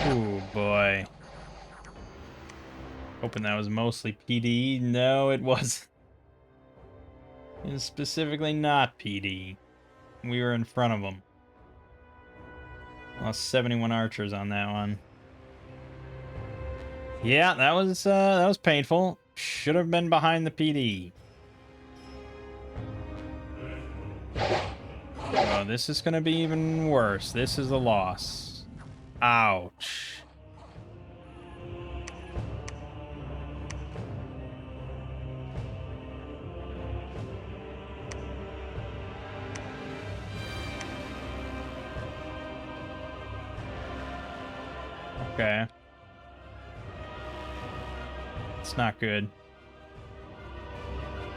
Ooh, boy. Hoping that was mostly PD. No, it wasn't. It was specifically not PD. We were in front of them. Lost 71 archers on that one. Yeah, that was painful. Should have been behind the PD. Oh, this is gonna be even worse. This is a loss. Ouch. Okay. It's not good.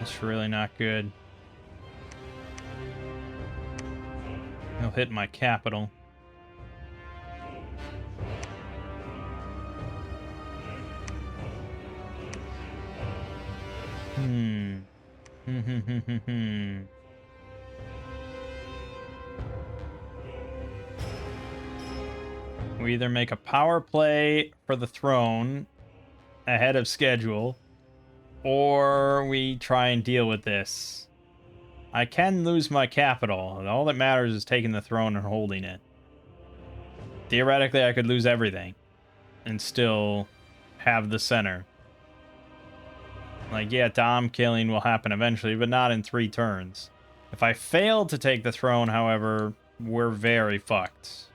It's really not good. He'll hit my capital. We either make a power play for the throne ahead of schedule, or we try and deal with this. I can lose my capital. All that matters is taking the throne and holding it. Theoretically, I could lose everything and still have the center. Like, yeah, Dom killing will happen eventually, but not in 3 turns. If I fail to take the throne, however, we're very fucked.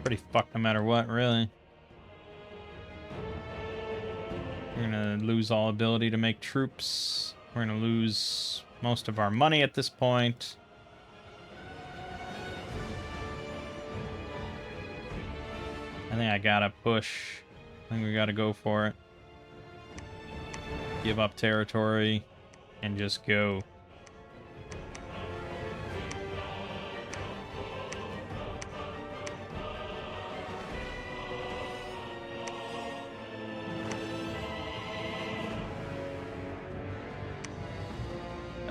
Pretty fucked no matter what, really. We're gonna lose all ability to make troops. We're gonna lose most of our money at this point. I think I gotta push. I think we gotta go for it. Give up territory and just go.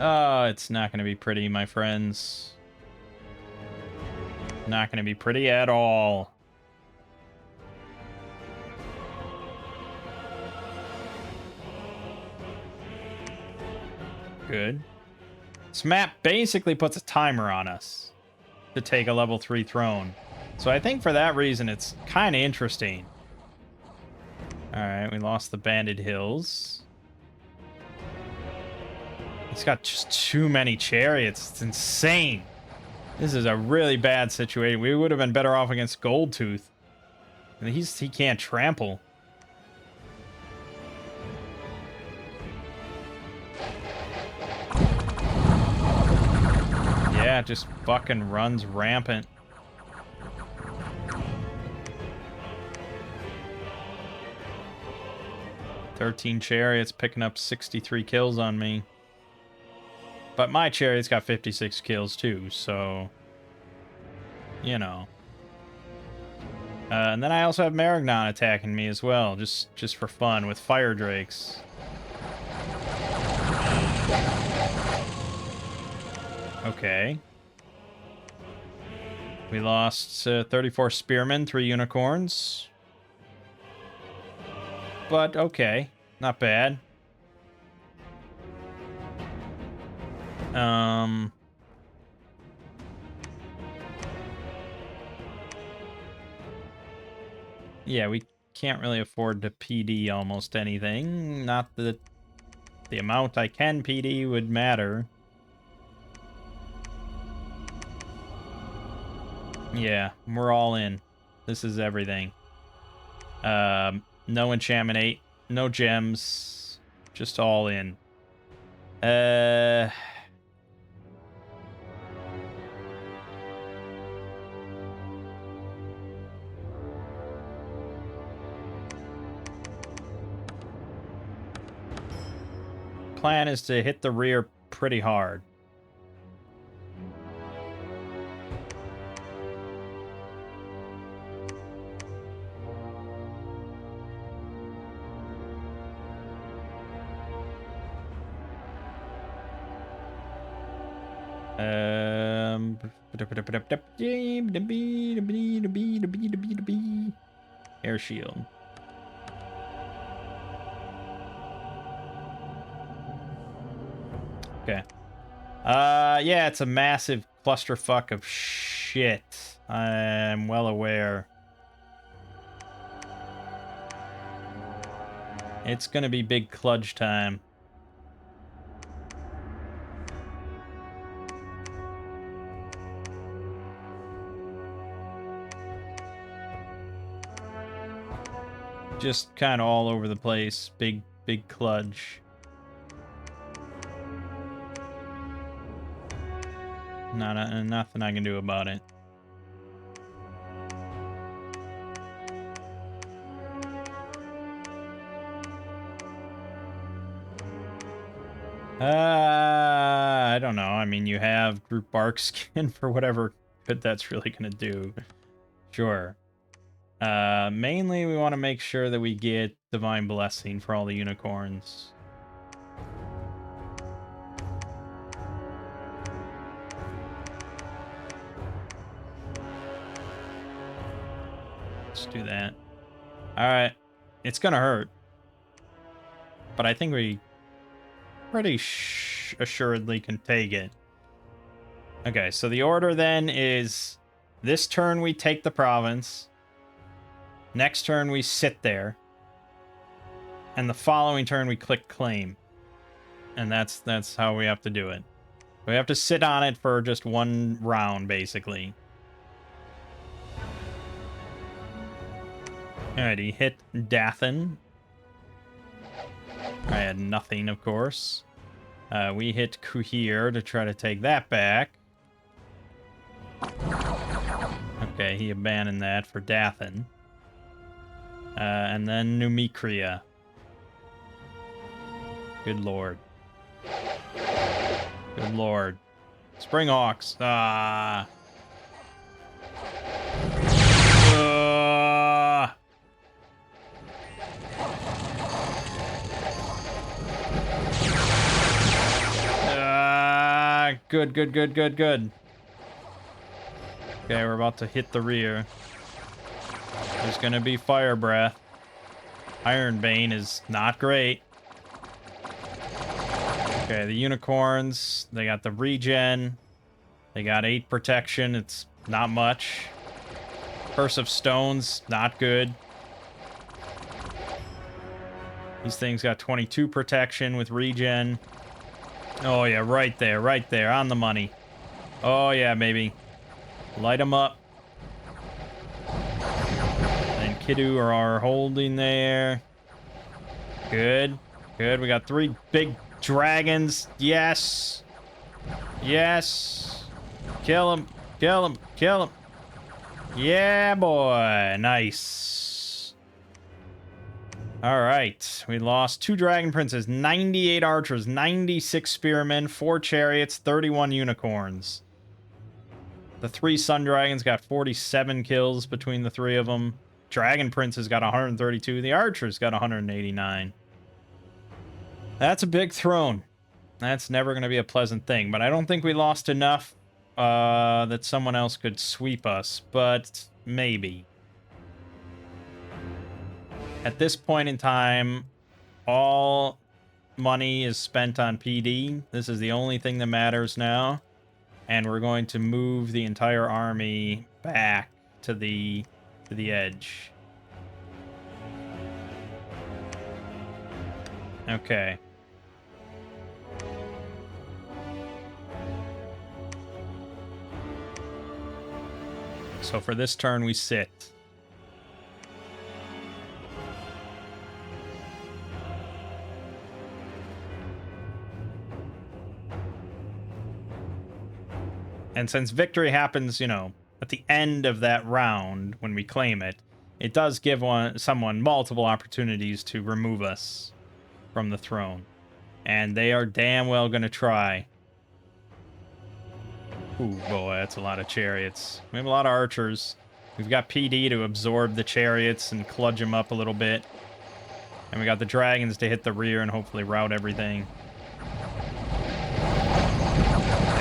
Oh, it's not going to be pretty, my friends. Not going to be pretty at all. Good. This map basically puts a timer on us to take a level 3 throne. So I think for that reason, it's kind of interesting. Alright, we lost the Banded Hills. He's got just too many chariots. It's insane. This is a really bad situation. We would have been better off against Goldtooth. He can't trample. Yeah, just fucking runs rampant. "13 chariots picking up 63 kills on me. But my chariot's got 56 kills too, so... You know. And then I also have Maragnon attacking me as well, just for fun, with fire drakes. Okay. We lost 34 spearmen, 3 unicorns. But okay, not bad. Yeah, we can't really afford to PD almost anything. Not that the amount I can PD would matter. Yeah, we're all in. This is everything. No enchantment 8, no gems, just all in. Plan is to hit the rear pretty hard. Air shield. Okay. Yeah, it's a massive clusterfuck of shit. I'm well aware. It's gonna be big kludge time. Just kind of all over the place. Big kludge. Nothing I can do about it. I don't know. I mean, you have group bark skin for whatever good that's really gonna do. Sure. Mainly we want to make sure that we get Divine Blessing for all the unicorns. Let's do that. Alright. It's gonna hurt. But I think we pretty assuredly can take it. Okay, so the order then is this turn we take the province. Next turn we sit there. And the following turn we click claim. And that's how we have to do it. We have to sit on it for just one round, basically. Alrighty, hit Dathan. I had nothing, of course. We hit Kuhir to try to take that back. Okay, he abandoned that for Dathan. And then Numikria. Good lord. Good lord. Springhawks. Good. Okay, we're about to hit the rear. There's gonna be fire breath. Ironbane is not great. Okay, the unicorns, they got the regen. They got 8 protection, it's not much. Curse of Stones, not good. These things got 22 protection with regen. Oh yeah, right there, on the money. Oh yeah, baby. Light them up. And Kiddu are holding there. Good. We got 3 big dragons. Yes. Kill him. Yeah, boy. Nice. All right. We lost 2 dragon princes, 98 archers, 96 spearmen, 4 chariots, 31 unicorns. The 3 sun dragons got 47 kills between the 3 of them. Dragon princes got 132. The archers got 189. That's a big throne. That's never going to be a pleasant thing. But I don't think we lost enough that someone else could sweep us. But maybe. At this point in time, all money is spent on PD. This is the only thing that matters now. And we're going to move the entire army back to the edge. Okay. So for this turn, we sit. And since victory happens, at the end of that round, when we claim it, it does give someone multiple opportunities to remove us from the throne. And they are damn well going to try. Ooh, boy, that's a lot of chariots. We have a lot of archers. We've got PD to absorb the chariots and kludge them up a little bit. And we got the dragons to hit the rear and hopefully rout everything.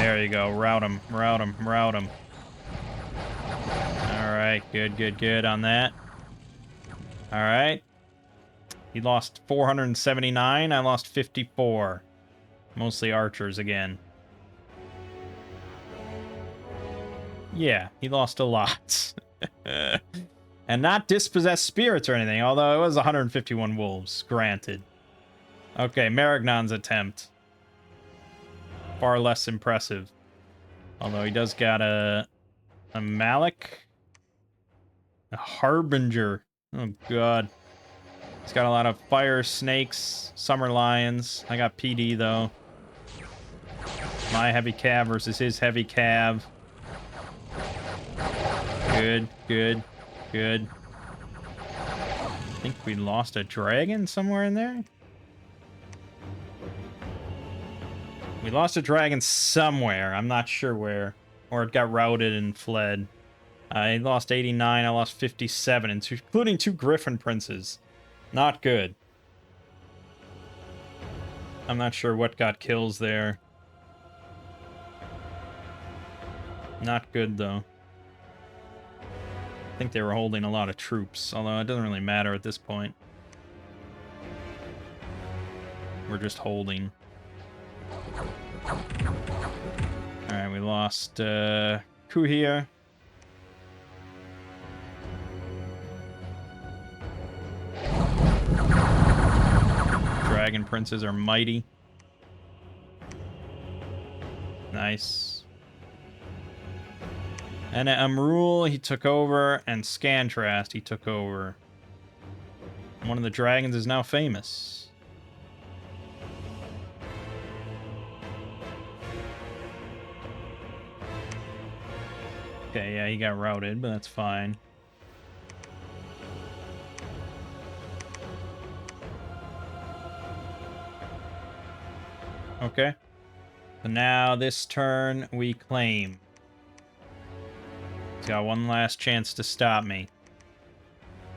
There you go. Route him. Route him. Route him. Alright. Good, good, good on that. Alright. He lost 479. I lost 54. Mostly archers again. Yeah, he lost a lot. And not dispossessed spirits or anything, although it was 151 wolves, granted. Okay, Maragnon's attempt. Far less impressive. Although he does got a Malik. A Harbinger. Oh, God. He's got a lot of fire snakes, summer lions. I got PD, though. My heavy cav versus his heavy cav. Good, good, good. I think we lost a dragon somewhere in there. We lost a dragon somewhere. I'm not sure where. Or it got routed and fled. I lost 89. I lost 57, including 2 Griffin Princes. Not good. I'm not sure what got kills there. Not good, though. I think they were holding a lot of troops, although it doesn't really matter at this point. We're just holding. Alright, we lost Ku here. Dragon Princes are mighty. Nice. And Amrul, he took over, and Scantrast, he took over. One of the dragons is now famous. Okay, yeah, he got routed, but that's fine. Okay. So now this turn we claim. He's got one last chance to stop me.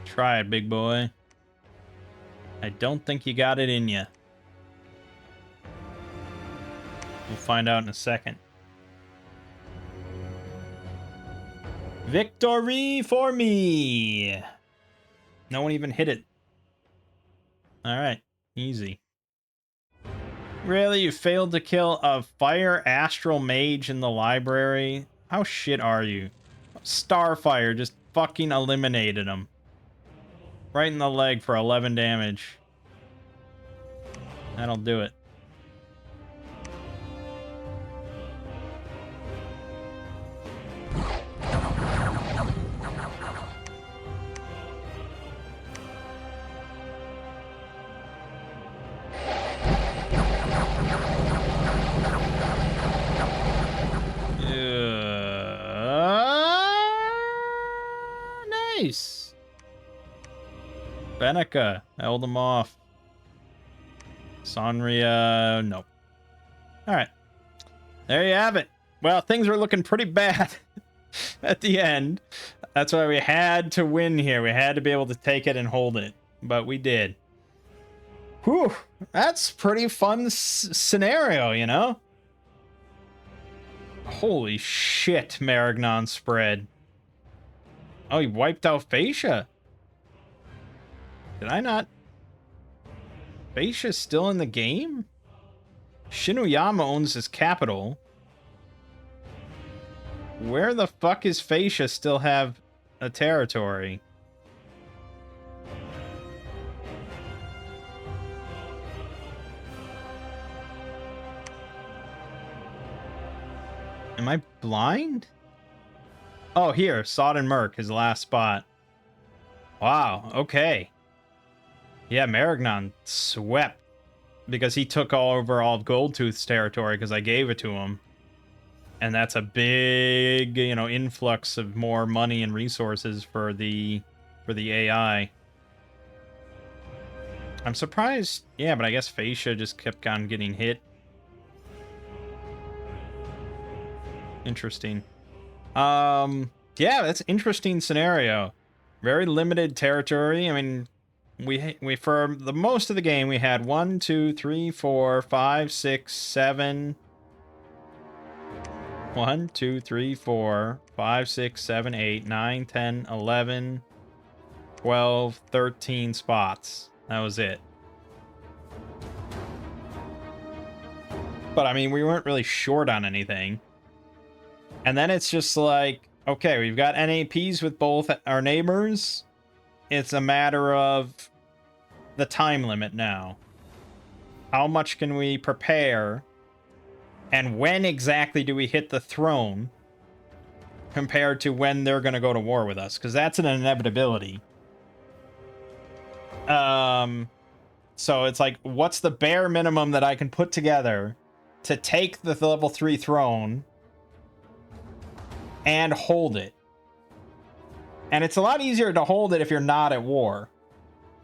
Try it, big boy. I don't think you got it in you. We'll find out in a second. Victory for me! No one even hit it. Alright, easy. Really? You failed to kill a fire astral mage in the library? How shit are you? Starfire just fucking eliminated him. Right in the leg for 11 damage. That'll do it. Nice. Benica held him off. Sanria, nope. Alright. There you have it. Well, things were looking pretty bad at the end. That's why we had to win here. We had to be able to take it and hold it. But we did. Whew. That's pretty fun scenario, you know? Holy shit, Maragnon spread. Oh, he wiped out Fascia. Did I not? Fascia's still in the game? Shinuyama owns his capital. Where the fuck is Fascia still have a territory? Am I blind? Oh, here, Sodden Merc, his last spot. Wow, okay. Yeah, Maragnon swept because he took over all of Goldtooth's territory because I gave it to him. And that's a big, you know, influx of more money and resources for the AI. I'm surprised. Yeah, but I guess Fascia just kept on getting hit. Interesting. Yeah, that's an interesting scenario. Very limited territory. I mean, we for the most of the game we had 1, 2, 3, 4, 5, 6, 7, 1, 2, 3, 4, 5, 6, 7, 8, 9, 10, 11, 12, 13 spots. That was it. But I mean, we weren't really short on anything. And then it's just like, okay, we've got NAPs with both our neighbors. It's a matter of the time limit now. How much can we prepare? And when exactly do we hit the throne compared to when they're going to go to war with us? Because that's an inevitability. So it's like, what's the bare minimum that I can put together to take the level 3 throne and hold it? And it's a lot easier to hold it if you're not at war.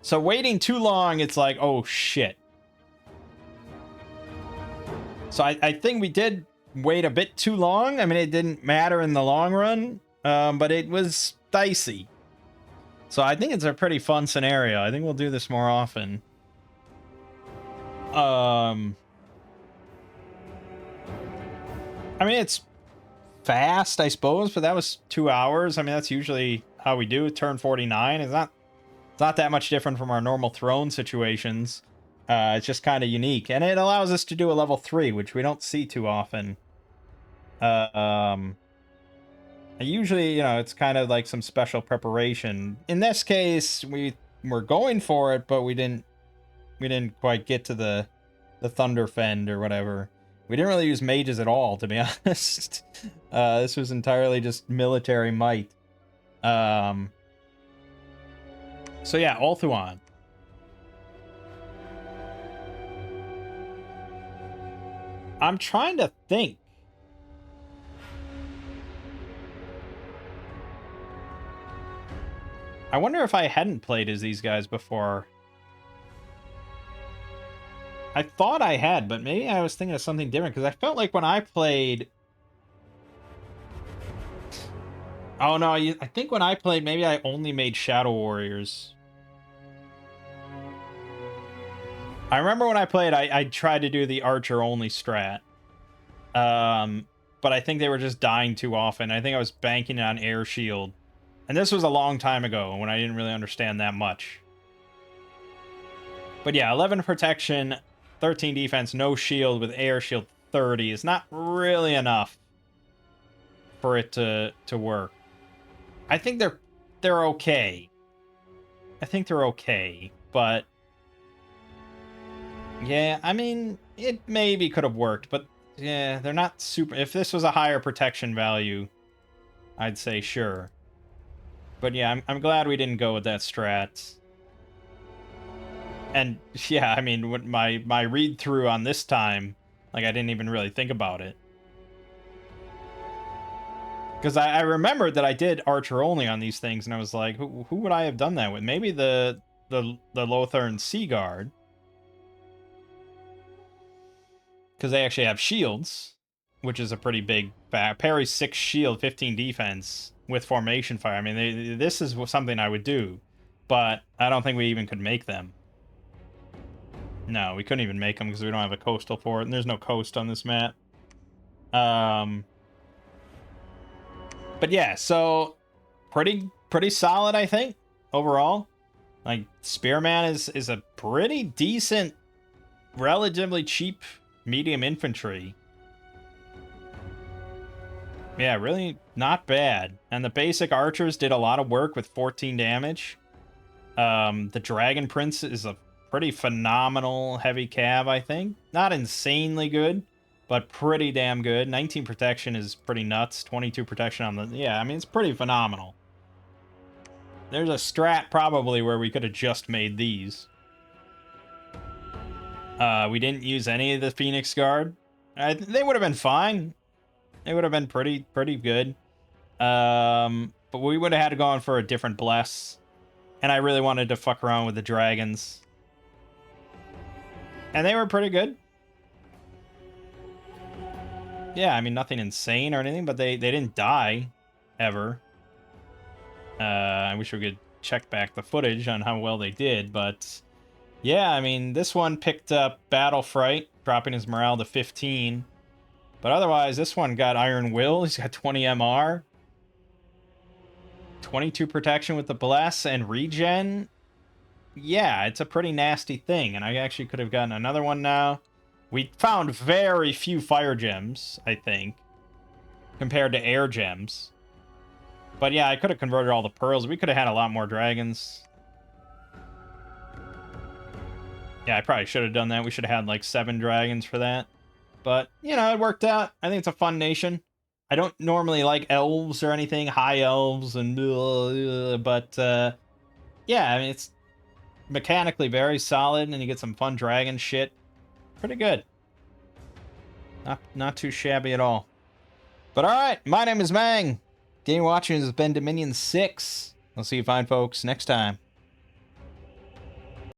So waiting too long, it's like, oh shit. So I think we did wait a bit too long. I mean, it didn't matter in the long run, but it was dicey. So I think it's a pretty fun scenario. I think we'll do this more often. I mean, it's fast, I suppose, but that was 2 hours. I mean, that's usually how we do turn 49. It's not that much different from our normal throne situations. It's just kind of unique, and it allows us to do a level 3, which we don't see too often. Usually, you know, it's kind of like some special preparation. In this case, we were going for it, but we didn't quite get to the Thunderfend or whatever. We didn't really use mages at all, to be honest. This was entirely just military might. So yeah, UIthuan. I'm trying to think. I wonder if I hadn't played as these guys before. I thought I had, but maybe I was thinking of something different, because I felt like when I played... Oh no, I think when I played, maybe I only made Shadow Warriors. I remember when I played, I tried to do the Archer-only strat. But I think they were just dying too often. I think I was banking on Air Shield. And this was a long time ago, when I didn't really understand that much. But yeah, 11 protection, 13 defense, no shield with Air Shield 30 is not really enough for it to work. I think they're okay. I think they're okay, but... Yeah, I mean, it maybe could have worked, but yeah, they're not super... If this was a higher protection value, I'd say sure. But yeah, I'm glad we didn't go with that strat. And yeah, I mean, with my read-through on this time, like, I didn't even really think about it. Because I remembered that I did Archer only on these things, and I was like, who would I have done that with? Maybe the Lothern Sea Guard. Because they actually have shields, which is a pretty big parry 6 shield, 15 defense with formation fire. I mean, this is something I would do, but I don't think we even could make them. No, we couldn't even make them because we don't have a coastal for it, and there's no coast on this map. But yeah, so pretty solid, I think, overall. Like, Spearman is a pretty decent, relatively cheap medium infantry. Yeah, really not bad. And the basic archers did a lot of work with 14 damage. The Dragon Prince is a pretty phenomenal heavy cav, I think. Not insanely good, but pretty damn good. 19 protection is pretty nuts. 22 protection on the... Yeah, I mean, it's pretty phenomenal. There's a strat probably where we could have just made these. We didn't use any of the Phoenix Guard. They would have been fine. They would have been pretty good. But we would have had to go on for a different bless. And I really wanted to fuck around with the dragons. And they were pretty good. Yeah, I mean, nothing insane or anything, but they didn't die. Ever. I wish we could check back the footage on how well they did, but... Yeah, I mean, this one picked up Battle Fright, dropping his morale to 15. But otherwise, this one got Iron Will. He's got 20 MR. 22 protection with the Bless and regen. Yeah, it's a pretty nasty thing. And I actually could have gotten another one now. We found very few fire gems, I think, compared to air gems. But yeah, I could have converted all the pearls. We could have had a lot more dragons. Yeah, I probably should have done that. We should have had like 7 dragons for that. But, you know, it worked out. I think it's a fun nation. I don't normally like elves or anything, high elves, and but yeah, I mean, it's mechanically very solid, and you get some fun dragon shit. Pretty good. Not too shabby at all. But alright, my name is Mangg. Game watching has been Dominion 6. I'll see you fine folks next time.